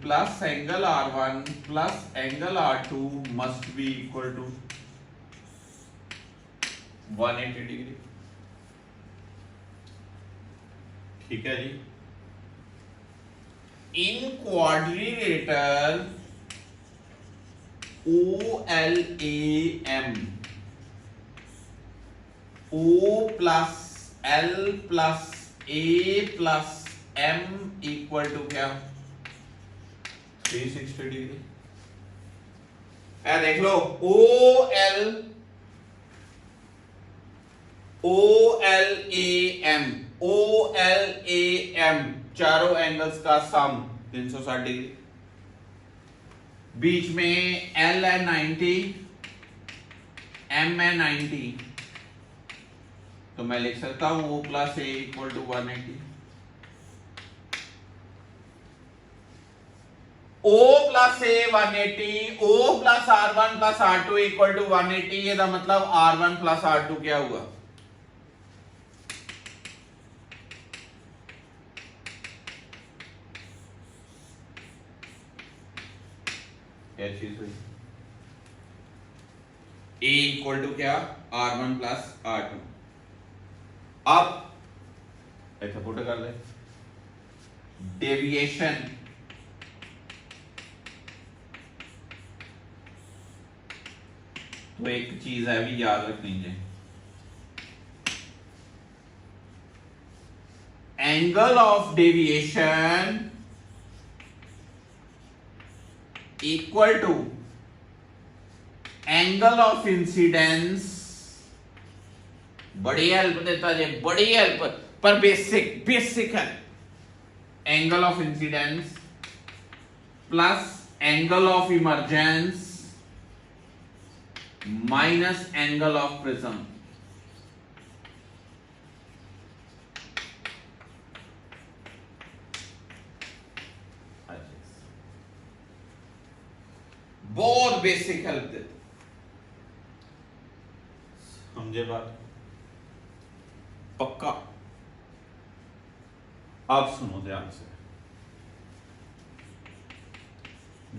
plus angle R1 plus angle R2 must be equal to 180 degree. ठीक है जी। In quadrilateral OLAM O plus L plus A plus M equal to क्या 360 डिग्री। देख लो OLAM चारों angles का सम 360 degree. बीच में L है 90, M है 90, तो मैं लिख सकता हूं O plus A equal to 180। O plus A 180, O plus R1 plus R2 equal to 180। ये दा मतलब R1 प्लस R2 क्या हुआ क्या चीज हुई A इक्वल टू क्या R1 प्लस R2। अब ऐसा पुट कर दे डेविएशन तो एक चीज है भी याद रखनी चाहिए, angle of deviation equal to angle of incidence. बड़ी हेल्प देता है, बड़ी हेल्प, पर बेसिक है। Angle of incidence plus angle of emergence minus angle of prism. बहुत बेसिक हेल्प देते, समझे बात पक्का। अब सुनो ध्यान से,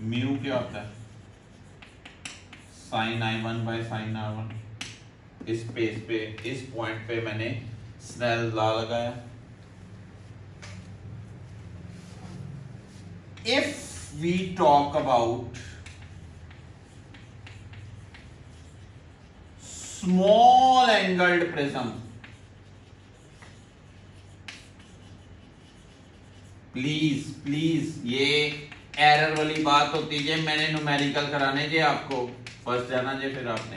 म्यू क्या होता है sign I1 by sine R1। इस पेज पे इस पॉइंट पे मैंने स्नेल लॉ लगाया। If we talk about small angled prism, please ये एरर वाली बात होती है। मैंने न्यूमेरिकल कराने जे आपको फर्स्ट जाना जे, फिर आपने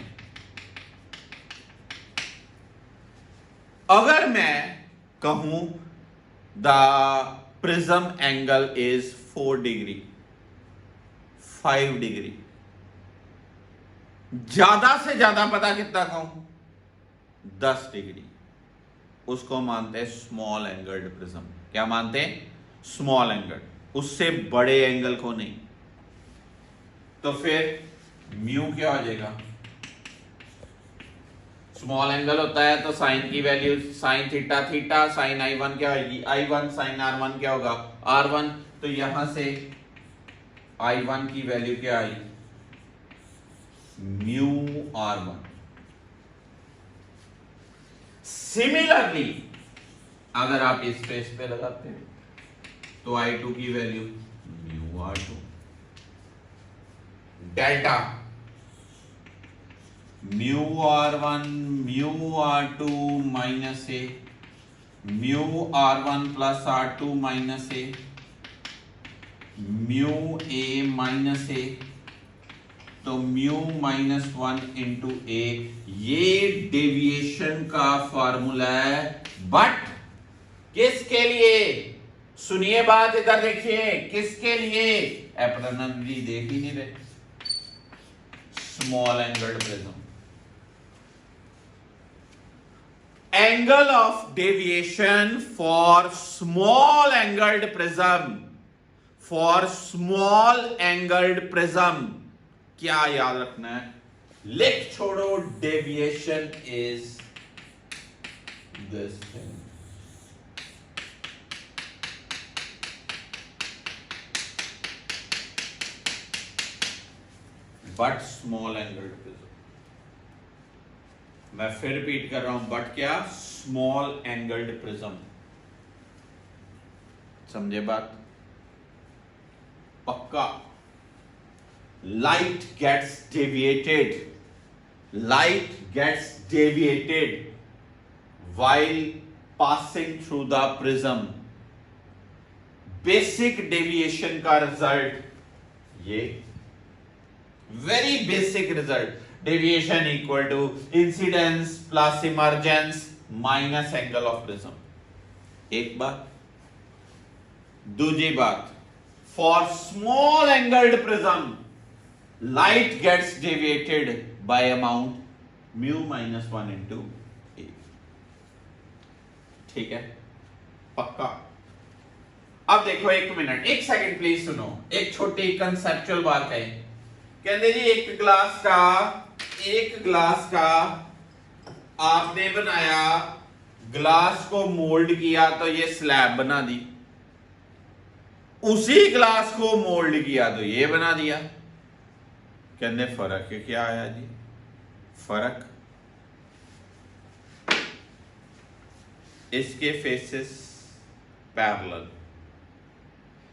अगर मैं कहूं the prism angle is 4 degree 5 degree, ज्यादा से ज्यादा पता कितना कहूं 10 डिग्री, उसको मानते हैं स्मॉल एंगल्ड प्रिज्म। क्या मानते हैं स्मॉल एंगल, उससे बड़े एंगल को नहीं। तो फिर म्यू क्या हो जाएगा, स्मॉल एंगल होता है तो साइन की value sine theta theta, sine I1 क्या होगी I1, साइन R1 क्या होगा R1। तो यहां से I1 की वैल्यू क्या आई म्यू R1। सिमिलरली अगर आप इस पेज पे लगाते हैं तो I2 की value mu R2। Delta mu R1 mu R2 minus A mu R1 plus R2 minus A mu A minus A, तो म्यू माइनस 1 इंटू ए, ये डेविएशन का फॉर्मूला है। बट किसके लिए? सुनिए बात, इधर देखिए, किसके लिए? एप्सिलॉन जी देख ही नहीं रहे। Small angled prism, angle of deviation for small angled prism, for small angled prism क्या याद रखना है? लिख छोड़ो, deviation is this thing. But small angled prism, मैं फिर रिपीट कर रहा हूं, बट क्या? Small angled prism. समझे बात? पक्का। light gets deviated while passing through the prism। basic deviation का रिजल्ट ये, very basic result, deviation equal to incidence plus emergence minus angle of prism। एक बात। दूसरी बात, for small angled prism light gets deviated by amount mu minus 1 into a। ठीक है, पक्का। अब देखो, एक मिनट, एक सेकंड प्लीज सुनो, एक छोटी कंसेप्चुअल बात है। कहते जी एक ग्लास का आपने बनाया, ग्लास को मोल्ड किया तो ये स्लैब बना दी, उसी ग्लास को मोल्ड किया तो ये बना दिया। कहते फर्क है क्या आया जी? फर्क, इसके फेसेस पैरेलल,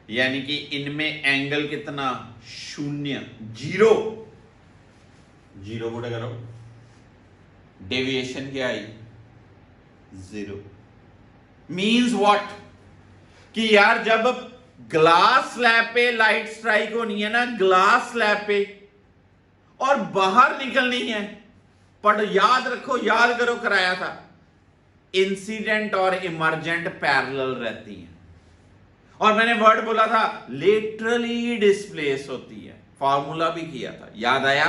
यानी कि इनमें एंगल कितना? शून्य, जीरो। जीरो को करो, डेविएशन क्या आई? जीरो। Means what? कि यार जब ग्लास स्लैब पे लाइट स्ट्राइक होनी है ना, ग्लास स्लैब पे, और बाहर निकलनी है, पर याद रखो, याद करो, कराया था, इंसिडेंट और इमर्जेंट पैरेलल रहती हैं। और मैंने वर्ड बोला था, लेटरली डिस्प्लेस होती है, फॉर्मूला भी किया था, याद आया?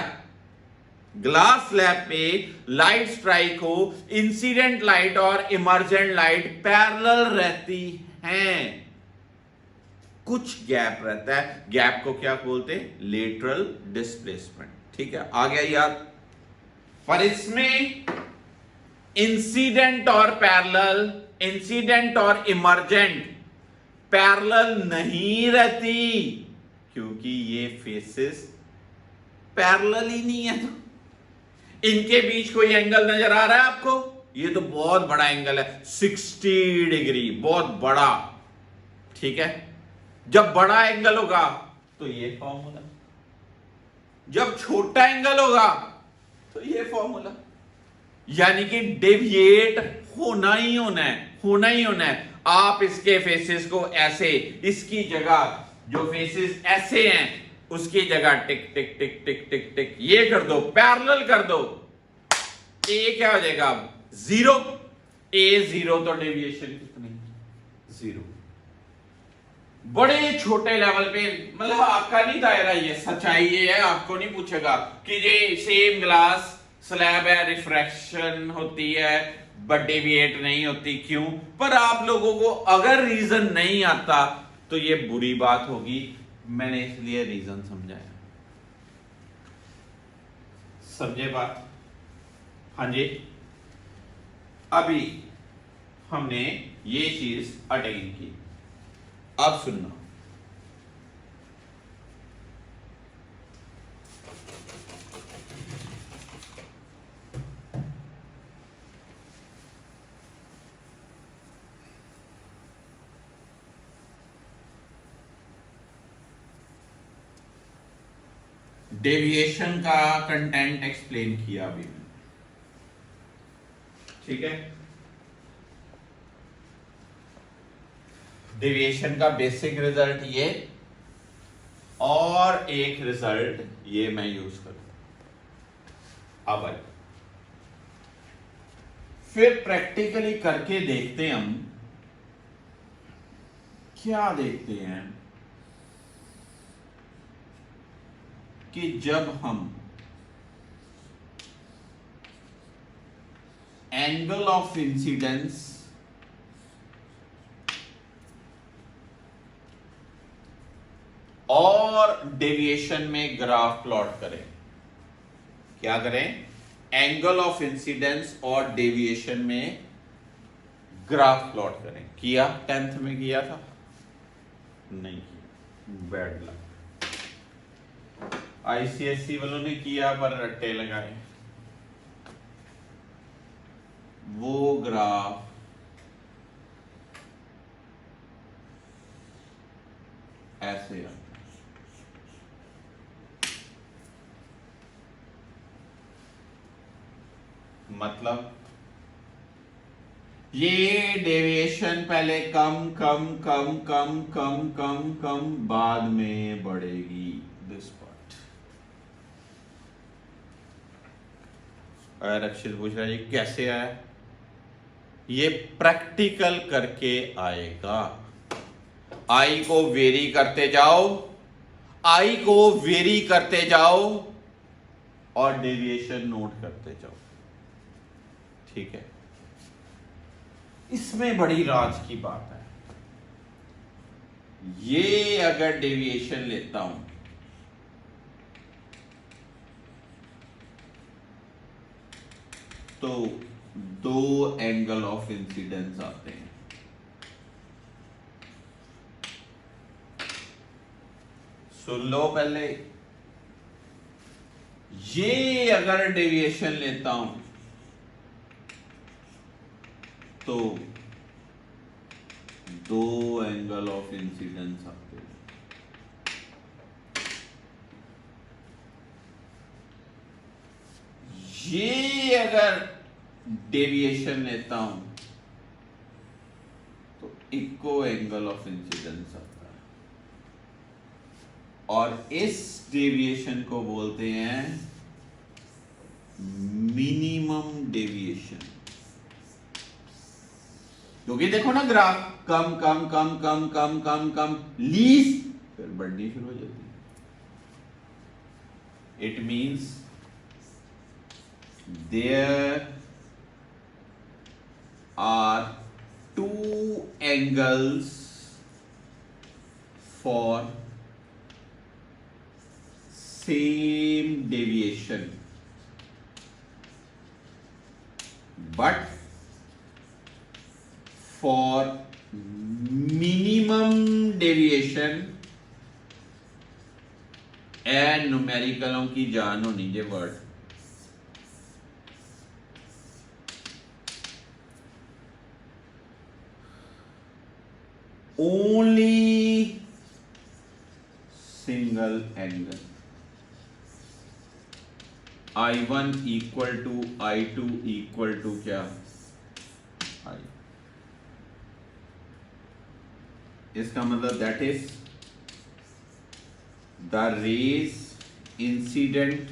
ग्लास स्लैब पे लाइट स्ट्राइक हो, इंसिडेंट लाइट और इमर्जेंट लाइट पैरेलल रहती हैं, कुछ गैप रहता है, गैप को क्या बोलते हैं? Lateral displacement. ठीक है, आ गया याद? पर इसमें इंसिडेंट और पैरेलल, इंसिडेंट और इमर्जेंट पैरेलल नहीं रहती, क्योंकि ये फेसेस पैरेलल ही नहीं है। तो इनके बीच कोई एंगल नजर आ रहा है आपको? ये तो बहुत बड़ा एंगल है, 60 डिग्री, बहुत बड़ा। ठीक है, जब बड़ा एंगल होगा तो ये फॉर्मूला, जब छोटा एंगल होगा तो ये फॉर्मूला। यानी कि डेविएट होना ही होना है, होना ही होना है। आप इसके फेसेस को ऐसे, इसकी जगह जो फेसेस ऐसे हैं उसकी जगह टिक टिक टिक टिक टिक टिक ये कर दो, पैरेलल कर दो, ए क्या हो जाएगा? जीरो। ए जीरो तो डेविएशन कितनी? जीरो। बड़े छोटे लेवल पे, मतलब आपका नहीं दायरा, ये सच्चाई ये है, आपको नहीं पूछेगा कि ये सेम ग्लास स्लैब है, रिफ्रैक्शन होती है बट डेविएट नहीं होती, क्यों? पर आप लोगों को अगर रीजन नहीं आता तो ये बुरी बात होगी, मैंने इसलिए रीजन समझाया। समझे बात? हाँ जी। अभी हमने ये चीज अटेन की, अब सुनना, डेविएशन का कंटेंट एक्सप्लेन किया अभी मैंने, ठीक है। डेविएशन का बेसिक रिजल्ट ये, और एक रिजल्ट ये मैं यूज करूंगा। अब आइए फिर प्रैक्टिकली करके देखते हैं हम। क्या देखते हैं कि जब हम एंगल ऑफ इंसिडेंस और डेविएशन में ग्राफ प्लॉट करें। क्या करें? एंगल ऑफ इंसिडेंस और डेविएशन में ग्राफ प्लॉट करें। किया? 10th में किया था? नहीं किया, बैड लक। आईसीएसई वालों ने किया पर रट्टे लगाए। वो ग्राफ ऐसे आता है, मतलब ये डेविएशन पहले कम कम कम कम कम कम कम बाद में बढ़ेगी। This part. रक्षित पूछ रहा है ये कैसे आया? ये प्रैक्टिकल करके आएगा। आई को वेरी करते जाओ, आई को वेरी करते जाओ और डेविएशन नोट करते जाओ, ठीक है। इसमें बड़ी राज की बात है। ये अगर डेविएशन लेता हूं तो दो एंगल ऑफ इंसिडेंस आते हैं। सुन लो पहले, ये अगर डेविएशन लेता हूं तो दो एंगल ऑफ इंसिडेंस आते हैं। ये अगर डेविएशन लेता हूं तो इक्को एंगल ऑफ इंसिडेंस आता है, और इस डेविएशन को बोलते हैं मिनिमम डेविएशन। क्योंकि देखो ना ग्राफ कम कम कम कम कम कम कम लीस्ट फिर बढ़नी शुरू हो जाती है। It means there are two angles for same deviation, but for minimum deviation and न्यूमेरिकलों की जान होनी ये word, only single angle I1 equal to I2 equal to क्या? I। इसका मतलब that is the rays incident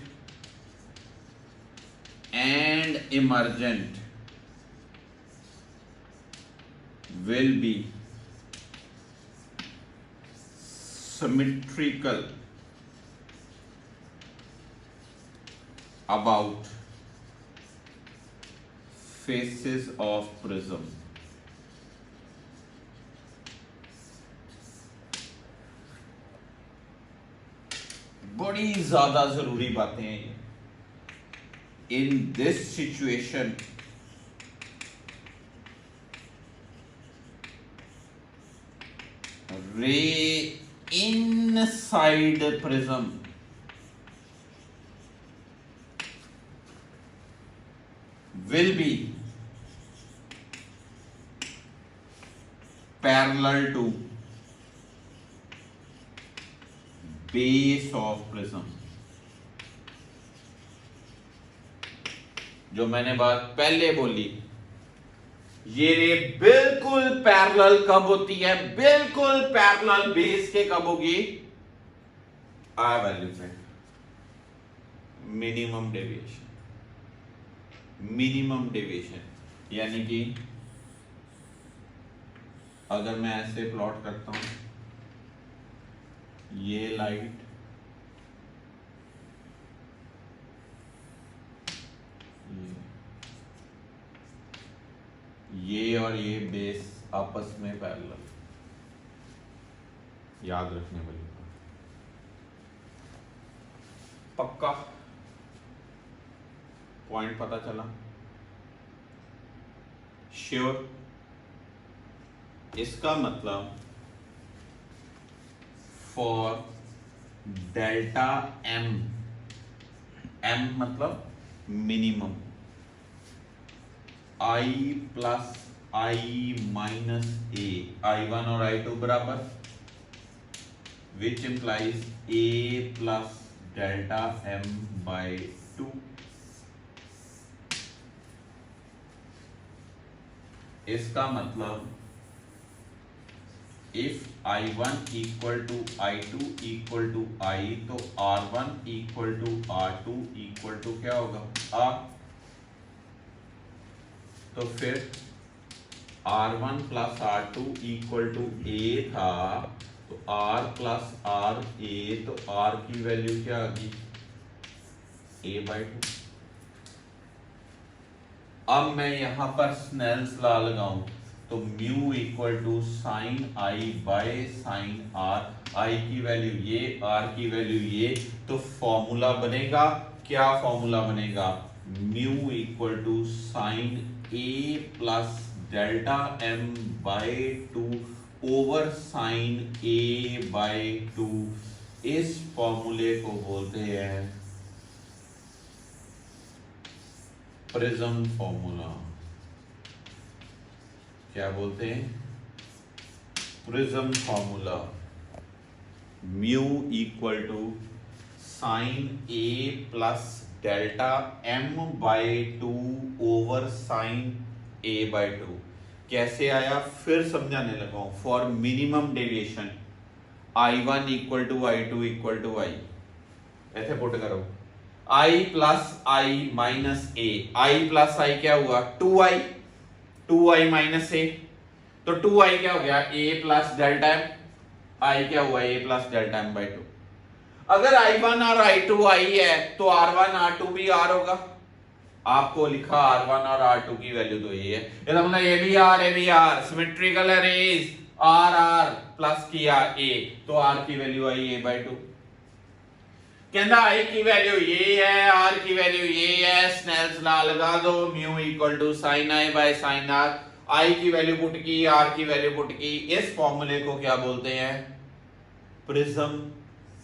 and emergent will be symmetrical about faces of prism। बड़ी ज्यादा जरूरी बातें हैं ये। इन दिस सिचुएशन रे inside prism will be parallel to base of prism। जो मैंने बात पहले बोली, ये रे बिल्कुल पैरेलल कब होती है? बिल्कुल पैरेलल बेस के कब होगी? आ वैल्यू पे मिनिमम डेविएशन। मिनिमम डेविएशन यानी कि अगर मैं ऐसे प्लॉट करता हूं, ये लाइट, ये और ये बेस आपस में पैरेलल, याद रखने वाली बात, पक्का पॉइंट पता चला? श्योर? इसका मतलब फॉर डेल्टा एम, एम मतलब minimum, I plus I minus A, I1 और I2 बराबर, which implies A plus delta M by 2। इसका मतलब if I1 equal to I2 equal to I, तो R1 equal to R2 equal to क्या होगा? R। तो फिर R1 plus R2 equal to A था, तो R प्लस R A, तो R की वैल्यू क्या आ गई? A by 2। अब मैं यहां पर स्नेल्स लॉ लगाऊं तो mu equal to sine I by sine R, I की वैल्यू ये, R की वैल्यू ये, तो फॉर्मूला बनेगा क्या? फॉर्मूला बनेगा mu equal to sine A plus delta M by 2 over sine A by 2। इस फॉर्मूले को बोलते हैं प्रिज्म फॉर्मूला। क्या बोलते हैं? Prism formula. Mu equal to sine A plus delta M by 2 over sine A by 2। कैसे आया फिर समझाने लगा हूं। For minimum deviation I1 equal to I2 equal to I, ऐसे पुट करो I plus I minus A। I plus I क्या हुआ? 2I, 2I माइनस A, तो 2I क्या हो गया? A plus delta M। I क्या हुआ? A plus delta M by 2। अगर I1 और I2 I है तो R1 R2 भी R होगा। आपको लिखा R1 और R2 की वैल्यू तो ये है, इसका मतलब ये भी R, ये भी R, symmetrical arrays, R R plus किया A, तो R की वैल्यू आई A बाई 2। कहता I की वैल्यू ये है, R की वैल्यू ये है, स्नेल्स लॉ लगा दो, mu equal to sine I by sine R। I की वैल्यू पुट की, R की वैल्यू पुट की। इस फॉर्मूले को क्या बोलते हैं? Prism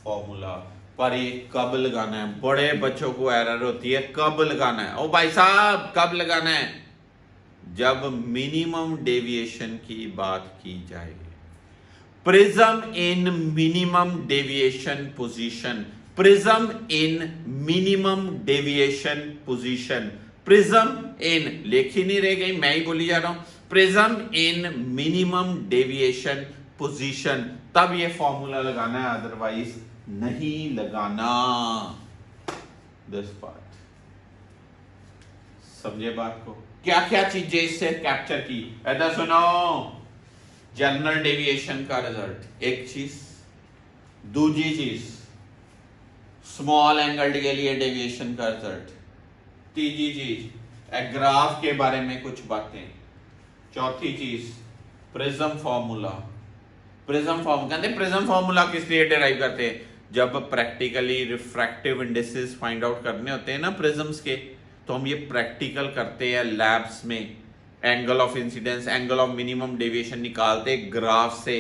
formula. पर ये कब लगाना है? बड़े बच्चों को एरर होती है, कब लगाना है? ओ भाई साहब कब लगाना है? जब मिनिमम डेविएशन की बात की जाए। Prism in minimum deviation position, prism in minimum deviation position, prism in, लिख ही नहीं रह गई, मैं ही बोली जा रहा हूं, prism in minimum deviation position, तब ये फॉर्मूला लगाना है, अदरवाइज नहीं लगाना। दिस पार्ट समझे बात को? क्या क्या चीजें इससे कैप्चर की? ऐसा सुनो, जनरल डेविएशन का रिजल्ट एक चीज, दूसरी चीज स्मॉल एंगल के लिए डेविएशन का रिजल्ट, तीसरी चीज ग्राफ के बारे में कुछ बातें, चौथी चीज प्रिज्म फॉर्मूला। प्रिज्म फॉर्मूला कहते हैं, प्रिज्म फॉर्मूला किस लिए डिराइव करते हैं? जब practically refractive indices find out करने होते हैं ना प्रिज्म्स के, तो हम ये प्रैक्टिकल करते हैं लैब्स में। Angle of incidence, angle of minimum deviation निकालते ग्राफ से,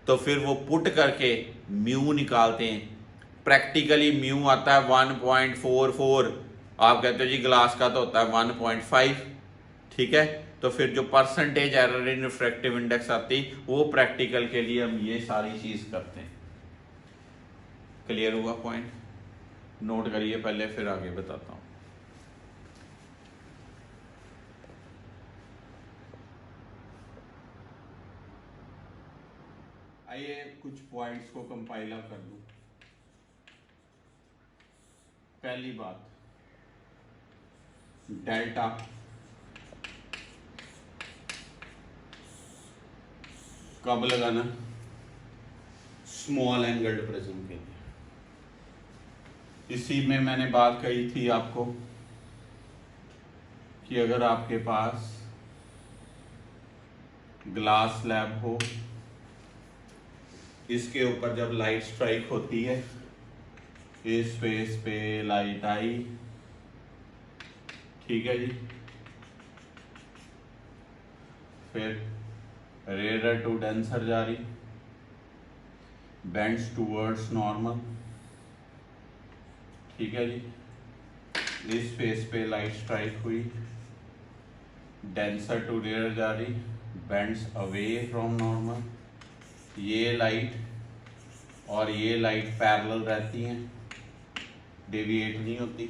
तो फिर वो पुट करके म्यू निकालते हैं। प्रैक्टिकली म्यू आता है 1.44, आप कहते हो जी ग्लास का तो होता है 1.5, ठीक है। तो फिर जो percentage error in refractive index आती, वो प्रैक्टिकल के लिए हम ये सारी चीज करते हैं। क्लियर हुआ पॉइंट? नोट करिए पहले, फिर आगे बताता हूं। आइए कुछ पॉइंट्स को कंपाइल कर दूं। पहली बात, डेल्टा कब लगाना? स्मॉल एंगल्ड प्रिज्म के लिए। इसी में मैंने बात कही थी आपको कि अगर आपके पास ग्लास स्लैब हो, इसके ऊपर जब लाइट स्ट्राइक होती है, इस फेस पे लाइट आई, ठीक है जी, फिर रेयर टू डेंसर जा रही, बेंड्स टूवर्ड्स नॉर्मल, ठीक है जी, इस फेस पे लाइट स्ट्राइक हुई, डेंसर टू रेयर जा रही, बेंड्स अवे फ्रॉम नॉर्मल, ये लाइट और ये लाइट पैरेलल रहती हैं, डेविएट नहीं होती।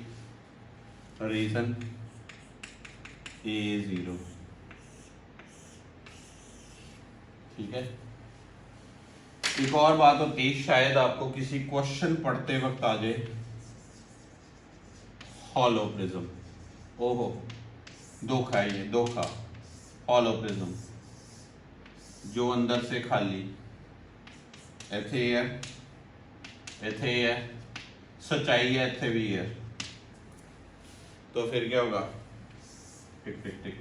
रीजन A0, ठीक है। एक और बात होती है, शायद आपको किसी क्वेश्चन पढ़ते वक्त आ जाए, हॉलो प्रिज्म। ओहो, धोखा है ये, धोखा। हॉलो प्रिज्म जो अंदर से खाली, इथे है, इथे है, सच्चाई है, इथे भी है, तो फिर क्या होगा? टिक टिक टिक,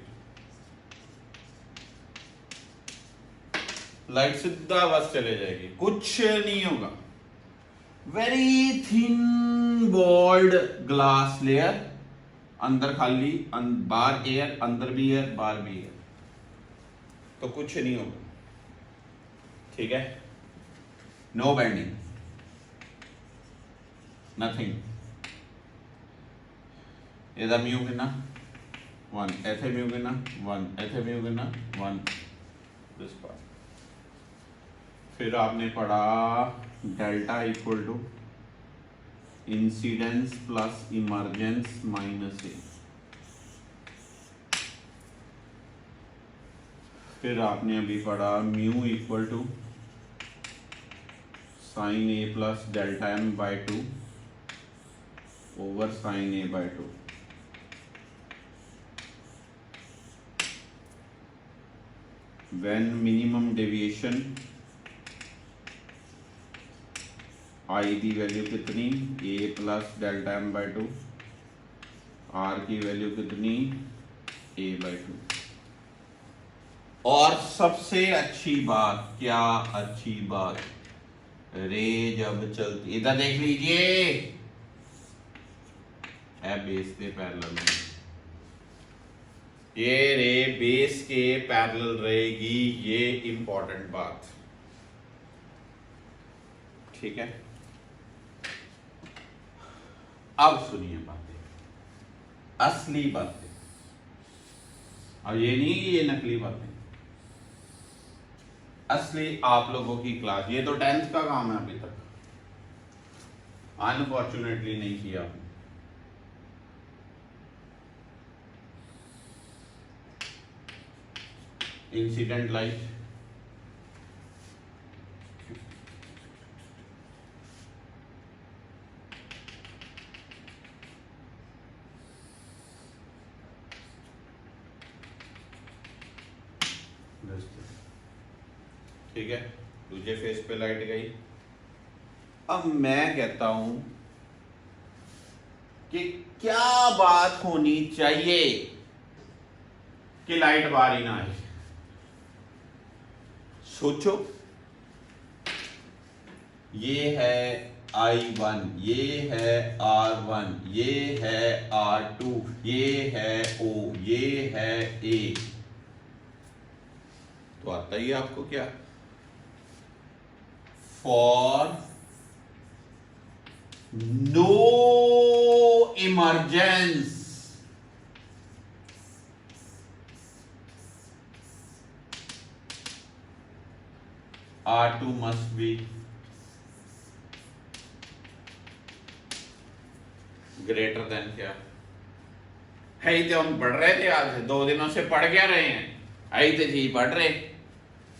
लाइट सीधा बस चले जाएगी, कुछ नहीं होगा। Very thin walled glass layer, अंदर खाली, बाहर एयर, अंदर भी एयर, बाहर भी एयर, तो कुछ नहीं होगा, ठीक है। No bending, nothing. ਇਹਦਾ म्यू कितना? 1, ऐसे म्यू कितना? 1, ऐसे म्यू कितना? 1, दिस पार्ट। फिर आपने पढ़ा delta equal to incidence plus emergence minus A. फिर आपने अभी पढ़ा mu equal to sine A plus delta M by 2 over sine A by 2। when minimum deviation I की वैल्यू कितनी? a plus delta M by 2, r की value कितनी? a by 2। और सबसे अच्छी बात, क्या अच्छी बात, रे जब चलती, इधर देख लीजिए, है बेस के पैरेलल में, ये रे बेस के पैरेलल रहेगी, ये इंपॉर्टेंट बात, ठीक है। अब सुनिए बातें, असली बातें, अब ये नहीं ये नकली बातें, असली आप लोगों की क्लास। ये तो 10th का काम है, अभी तक अनफॉर्चुनेटली नहीं किया। इंसिडेंट लाइट, ठीक है, दूसरे फेस पे लाइट गई। अब मैं कहता हूं कि क्या बात होनी चाहिए कि लाइट बाहर ही ना आए। सोचो, ये है I1, ये है R1, ये है R2, ये है O, ये है A, तो आता ही आपको क्या? For no emergence R2 must be greater than क्या है? ही तो हम पढ़ रहे थे, आज 2 दिनों से पढ़ क्या रहे हैं, आई तो चीज पढ़ रहे,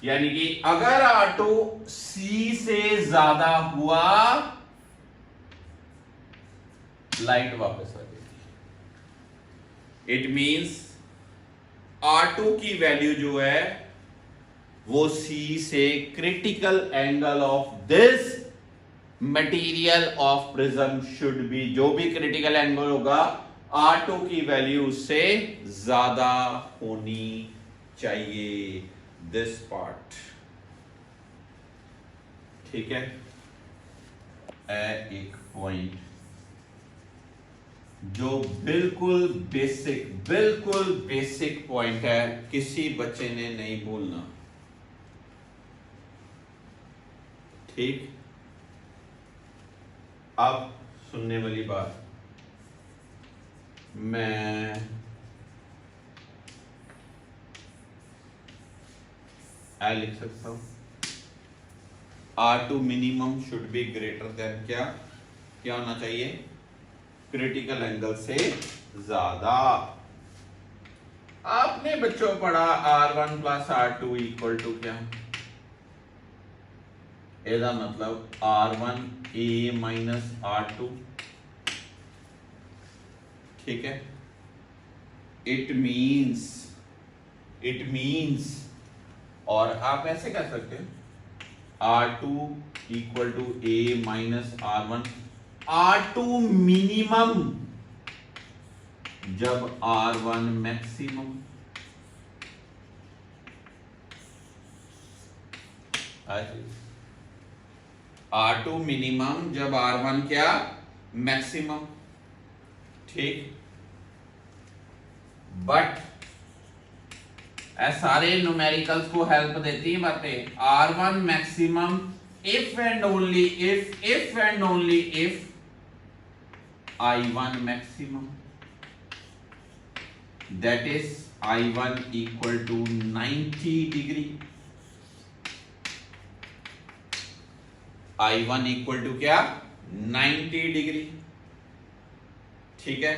यानी कि अगर R2 C से ज्यादा हुआ, लाइट वापस आ जाएगी। इट मींस R2 की वैल्यू जो है वो C से critical angle of this material of prism should be, जो भी क्रिटिकल एंगल होगा R2 की वैल्यू उससे ज्यादा होनी चाहिए, दिस पार्ट। ठीक है, एक पॉइंट जो बिल्कुल बेसिक पॉइंट है, किसी बच्चे ने नहीं भूलना। ठीक, अब सुनने वाली बात, मैं लिख सकता हूं R2 minimum should be greater than क्या होना चाहिए, क्रिटिकल एंगल से ज्यादा। आपने बच्चों पढ़ा R1 plus R2 equal to क्या, ਇਹਦਾ मतलब R1 A माइनस R2। ठीक है, इट मीन्स और आप ऐसे कह सकते हैं R2 equal to A minus R1। R2 minimum जब R1 मैक्सिमम। R2 मिनिमम जब R1 क्या, मैक्सिमम। ठीक, बट सारे न्यूमेरिकल्स को हेल्प देती हैं बातें। R1 maximum if and only if I1 maximum, that is I1 equal to 90 degree. I1 equal to क्या, 90 डिग्री। ठीक है,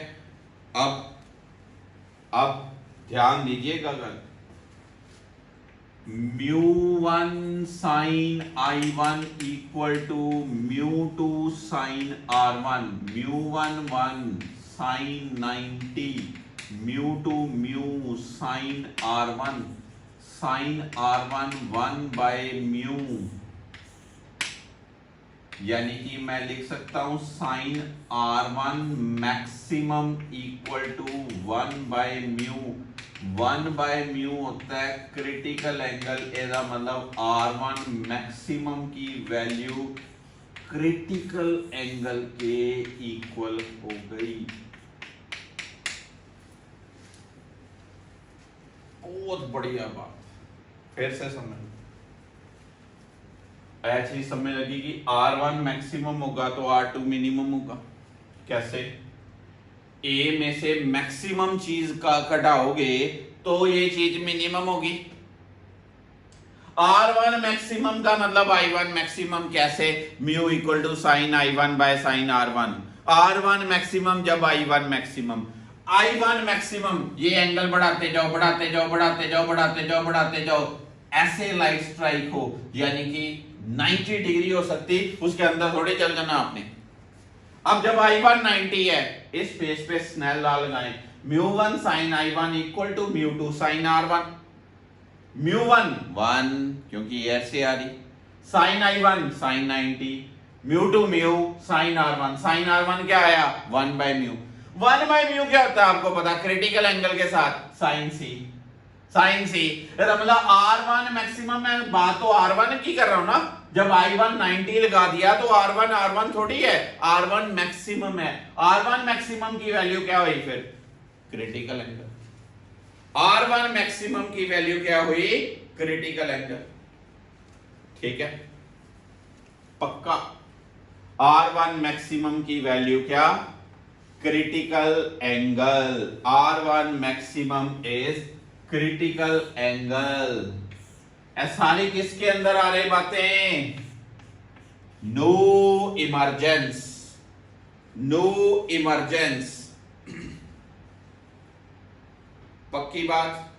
अब ध्यान दीजिएगा, अगर μ1 sin I1 equal to μ2 sin R1, μ1 1 sin 90, μ2 μ sin R1 1 by mu, यानी कि मैं लिख सकता हूं sine R1 maximum equal to 1 by mu. 1 by mu होता है क्रिटिकल एंगल, इसका मतलब R1 मैक्सिमम की वैल्यू क्रिटिकल एंगल के इक्वल हो गई। बहुत बढ़िया बात, फिर से समझ, ऐसी समझ लगी कि R1 मैक्सिमम होगा तो R2 मिनिमम होगा। कैसे, A में से मैक्सिमम चीज का घटाओगे तो ये चीज मिनिमम होगी। R1 मैक्सिमम का मतलब I1 मैक्सिमम, कैसे, mu equal to sine I1 by sine R1। R1 maximum जब I1 मैक्सिमम, I1 मैक्सिमम, ये एंगल बढ़ाते जाओ बढ़ाते जाओ बढ़ाते जाओ बढ़ाते जाओ बढ़ाते जाओ, ऐसे लाइट स्ट्राइक हो, यानी कि 90 डिग्री हो सकती, उसके अंदर थोड़े चल जाना आपने। अब जब I1 90 है, इस पेज पे स्नेल लॉ लगाएं, μ1 sin I1 equal to μ2 sin R1। μ1 1 क्योंकि एयर से आ रही, sin I1 sin 90, μ2 μ sin R1 क्या आया, 1 बाय म्यू। 1 बाय म्यू क्या होता है आपको पता, क्रिटिकल एंगल के साथ साइन सी, मतलब R1 मैक्सिमम, मैं बात तो R1 की कर रहा हूं ना। जब I1 90 लगा दिया तो R1 थोड़ी है, R1 मैक्सिमम है। R1 मैक्सिमम की वैल्यू क्या हुई फिर, क्रिटिकल एंगल। R1 मैक्सिमम की वैल्यू क्या हुई, क्रिटिकल एंगल। ठीक है, पक्का। R1 मैक्सिमम की वैल्यू क्या, critical angle. R1 maximum is critical angle. सारी किसके अंदर आ रही बातें, नो इमरजेंस, पक्की बात।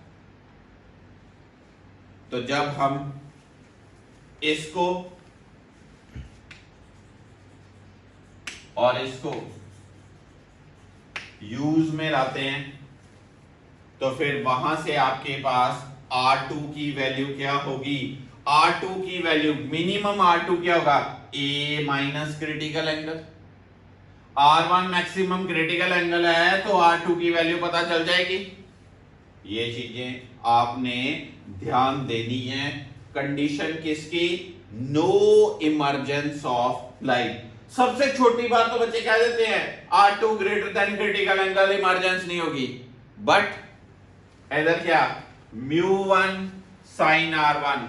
तो जब हम इसको और इसको यूज में लाते हैं तो फिर वहां से आपके पास R2 की वैल्यू क्या होगी? R2 की वैल्यू मिनिमम R2 क्या होगा? A minus critical angle. R1 maximum critical angle है तो R2 की वैल्यू पता चल जाएगी। ये चीजें आपने ध्यान देनी है। कंडीशन किसकी? No emergence of light. सबसे छोटी बात तो बच्चे क्या देते हैं? R2 greater than critical angle, emergence नहीं होगी। बट इधर क्या? μ1 sin R1,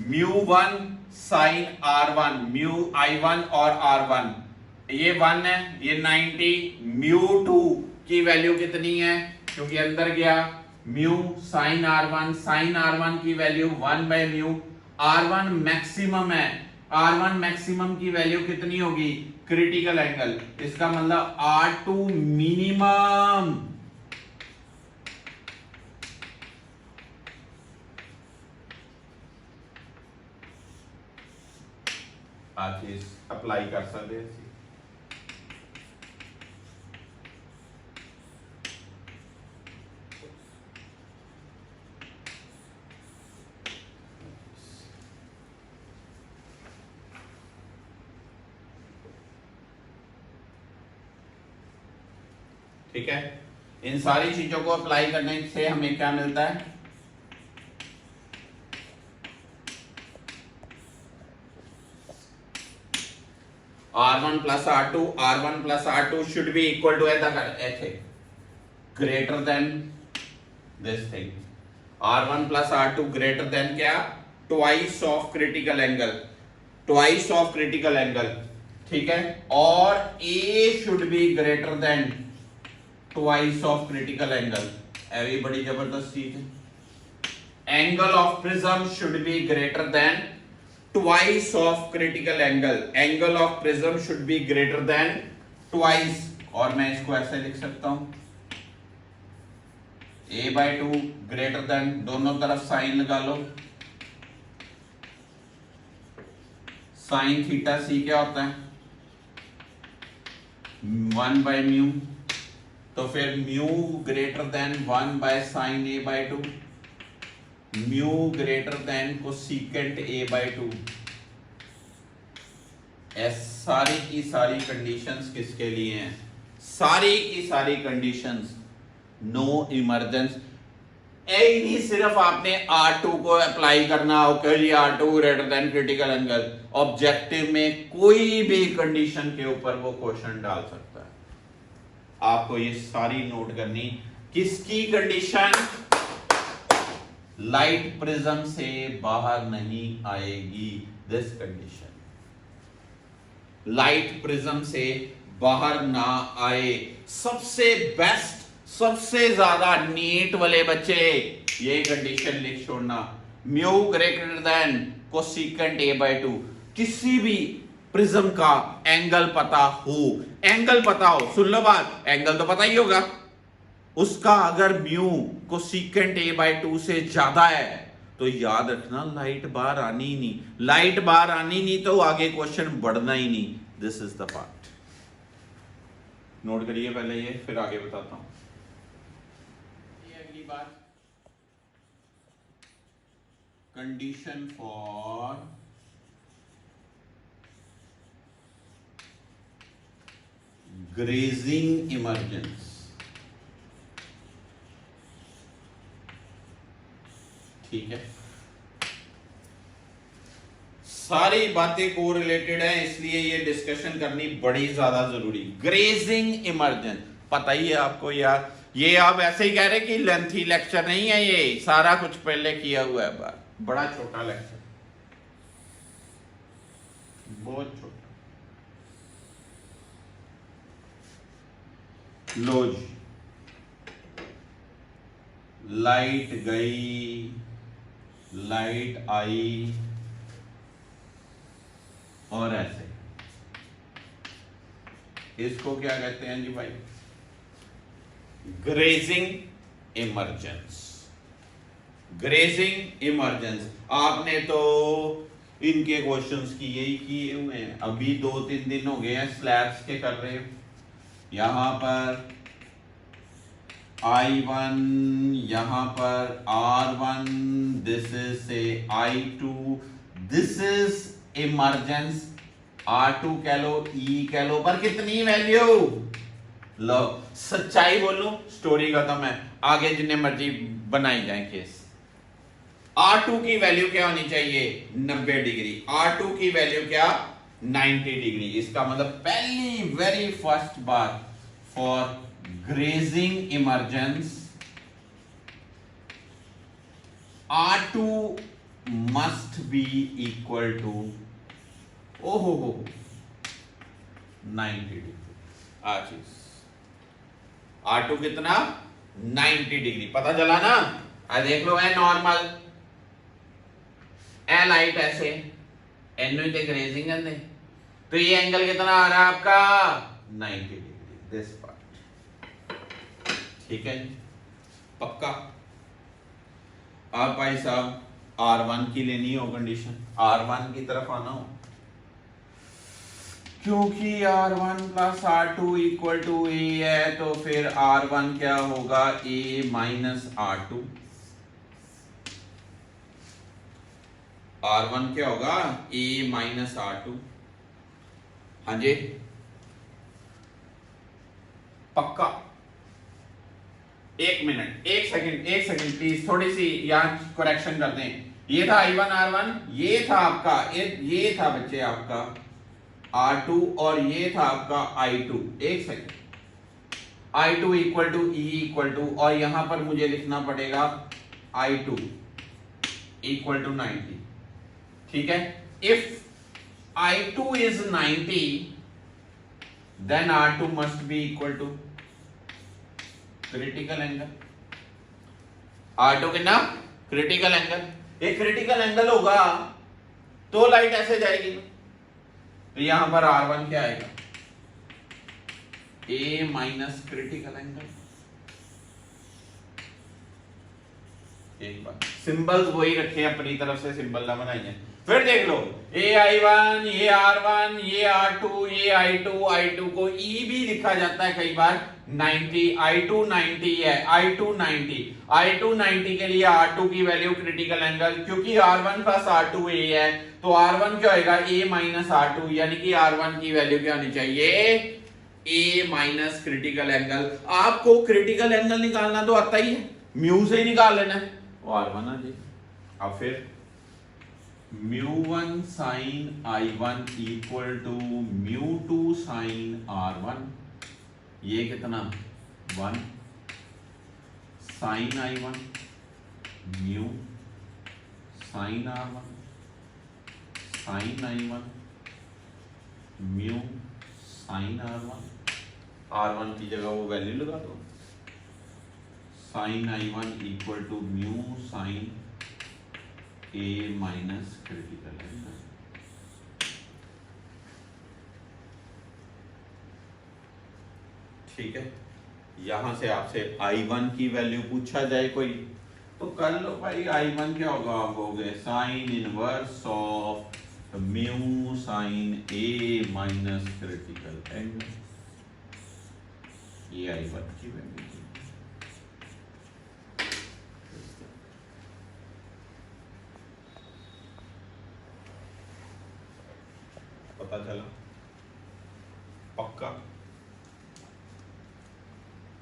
μ1 sin R1, μI1 और R1 ये 1 है, ये 90। μ2 की वैल्यू कितनी है? क्योंकि अंदर गया म्यू साइन R1 की वैल्यू 1/μ। R1 मैक्सिमम है, R1 मैक्सिमम की वैल्यू कितनी होगी? Critical angle. इसका मतलब R2 मिनिमम आप चीज अप्लाई कर सकते हैं। ठीक है, इन सारी चीजों को अप्लाई करने से हमें क्या मिलता है? R1 plus R2 should be equal to greater than this thing. R1 plus R2 greater than क्या? Twice of critical angle, twice of critical angle। ठीक है, और A should be greater than twice of critical angle। ये बड़ी जबरदस्त चीज है। Angle of prism should be greater than twice of critical angle, angle of prism should be greater than twice। और मैं इसको ऐसे लिख सकता हूं a/2 greater than, दोनों तरफ साइन लगा लो। साइन थीटा सी क्या होता है? 1/μ। तो फिर mu greater than 1/sin a/2, mu greater than cosecant a/2। सारी की सारी कंडीशंस किसके लिए हैं? सारी की सारी कंडीशंस नो इमर्जेंस। यही नहीं सिर्फ आपने R2 को अप्लाई करना हो कि R2 greater than critical angle, objective में कोई भी कंडीशन के ऊपर वो क्वेश्चन डाल सकता है। आपको ये सारी नोट करनी। किसकी कंडीशन? लाइट प्रिज्म से बाहर नहीं आएगी। दिस कंडीशन, लाइट प्रिज्म से बाहर ना आए। सबसे बेस्ट, सबसे ज्यादा नीट वाले बच्चे ये कंडीशन लिख छोड़ना। Mu greater than cosecant a/2। किसी भी प्रिज्म का एंगल पता हो, एंगल पता हो, सुन लो बात, एंगल तो पता ही होगा उसका। अगर म्यू कोसेकेंट a/2 से ज्यादा है तो याद रखना लाइट बाहर आनी ही नहीं। लाइट बाहर आनी नहीं तो आगे क्वेश्चन बढ़ना ही नहीं। This is the part. Note करिए पहले ये, फिर आगे बताता हूं। ये अगली बात, कंडीशन फॉर ग्रेजिंग इमर्जेंस। ठीक है, सारी बातें को रिलेटेड है इसलिए ये डिस्कशन करनी बड़ी ज्यादा जरूरी। ग्रेजिंग इमर्जेंस पता ही है आपको यार। ये आप ऐसे ही कह रहे कि लेंथी लेक्चर नहीं है, ये सारा कुछ पहले किया हुआ है। बड़ा छोटा लेक्चर, बहुत छोटा। लो जी, लाइट गई, लाइट आई, और ऐसे। इसको क्या कहते हैं जी भाई? Grazing emergence. Grazing emergence. आपने तो इनके क्वेश्चंस की यही किए हुए हैं। अभी 2-3 दिन हो गए हैं स्लैब्स के कर रहे हो। यहां पर I1, यहां पर R1, दिस इज से I2, this is emergence, R2 कह लो, E कह लो, पर कितनी वैल्यू? लो सच्चाई बोलूं, स्टोरी खत्म है, आगे जितने मर्जी बनाई जाए केस। R2 की वैल्यू क्या होनी चाहिए? 90 डिग्री। R2 की वैल्यू क्या? 90 डिग्री। इसका मतलब पहली वेरी फर्स्ट बात, for grazing emergence R2 must be equal to ओहो 90 डिग्री। आ चीज R2 कितना? 90 डिग्री। पता चला ना? देख लो, है नॉर्मल ए लाइट ऐसे एनो ते ग्रेजिंग है, तो ये एंगल कितना आ रहा है आपका? 90 डिग्री, दिस पार्ट। ठीक है, पक्का। आप भाई साहब R1 की लेनी हो कंडीशन, R1 की तरफ आना हो, क्योंकि R1 plus R2 equal to A है, तो फिर R1 क्या होगा? A minus R2। R1 क्या होगा? A minus R2। हाँ जी, पक्का। एक मिनट, एक सेकंड प्लीज, थोड़ी सी यहाँ करेक्शन करते हैं। ये था I1 R1, ये था आपका ये था बच्चे आपका R2, और ये था आपका I2। एक second, I2 equal to E equal to, और यहां पर मुझे लिखना पड़ेगा I2 इक्वल टू 90। ठीक है, if I2 is 90 then R2 must be equal to critical angle. R2 कितना? Critical angle. एक क्रिटिकल एंगल होगा तो लाइट ऐसे जाएगी, तो यहां पर R1 क्या आएगा? A minus critical angle. एक बार सिंबल्स वही रखे अपनी तरफ से, सिंबल ना बनाइए। फिर देख लो, ये I1, ये R1, ये R2, ये I2 को E भी लिखा जाता है कई बार 90, I2 90 है, I2 90 के लिए R2 की वैल्यू क्रिटिकल एंगल, क्योंकि R1 प्लस R2 A है, तो R1 क्या होगा? A माइनस R2, यानी कि R1 की वैल्यू क्या होनी चाहिए? A minus critical angle. आपको क्रिटिकल एंगल निकालना तो आता ही है, म्यू से ही निकाल लेना है, R1 आ जाएगा। अब फिर μ1 sin I1 equal to μ2 sin R1, ये कितना? 1 sin I1 mu sin R1 sin I1 mu sin R1 की जगह वो वैल्यू लगा दो, sin I1 equal to mu sin A minus critical angle. ठीक है, यहां से आपसे I1 की वैल्यू पूछा जाए कोई, तो कर लो भाई। I1 क्या होगा? आप हो गए sine inverse of mu sign A minus critical angle, ये I1 की वैल्यू। पता चला? पक्का।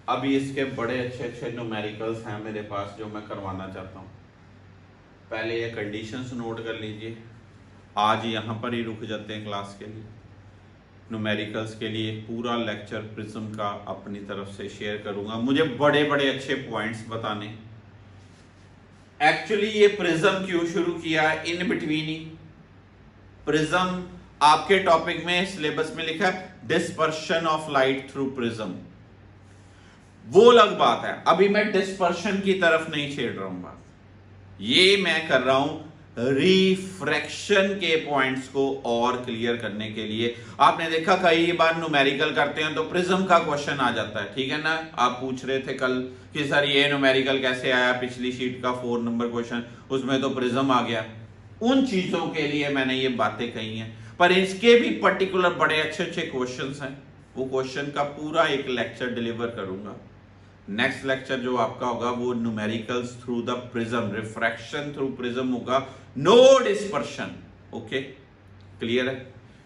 अभी इसके बड़े अच्छे न्यूमेरिकल्स हैं मेरे पास जो मैं करवाना चाहता हूं। पहले ये कंडीशंस नोट कर लीजिए, आज यहां पर ही रुक जाते हैं क्लास के लिए। न्यूमेरिकल्स के लिए पूरा लेक्चर प्रिज्म का अपनी तरफ से शेयर करूंगा, मुझे बड़े बड़े अच्छे पॉइंट्स बताने। एक्चुअली ये प्रिज्म क्यों शुरू किया? इन बिटवीन ही प्रिज्म आपके टॉपिक में सिलेबस में लिखा है dispersion of light through prism, वो अलग बात है। अभी मैं डिस्पर्शन की तरफ नहीं छेड़ रहा हूं बात, ये मैं कर रहा हूं रिफ्रैक्शन के पॉइंट्स को और क्लियर करने के लिए। आपने देखा कई बार न्यूमेरिकल करते हैं तो प्रिज्म का क्वेश्चन आ जाता है, ठीक है ना? आप पूछ रहे थे कल कि सर ये न्यूमेरिकल कैसे आया, पिछली शीट का 4 नंबर क्वेश्चन, उसमें तो प्रिज्म आ गया। उन चीजों के लिए मैंने ये बातें कही हैं, पर इसके भी पर्टिकुलर बड़े अच्छे अच्छे क्वेश्चंस हैं। वो क्वेश्चन का पूरा एक लेक्चर डिलीवर करूंगा। नेक्स्ट लेक्चर जो आपका होगा वो numericals through the prism, refraction through prism होगा, नो डिस्पर्शन। ओके, क्लियर है?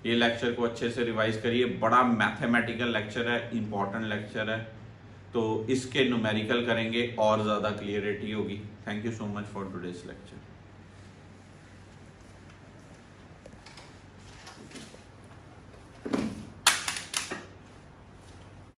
ये लेक्चर को अच्छे से रिवाइज करिए, बड़ा मैथमेटिकल लेक्चर है, इंपॉर्टेंट लेक्चर है, तो इसके न्यूमेरिकल करेंगे और ज्यादा क्लियरिटी होगी। Thank you so much for today's lecture.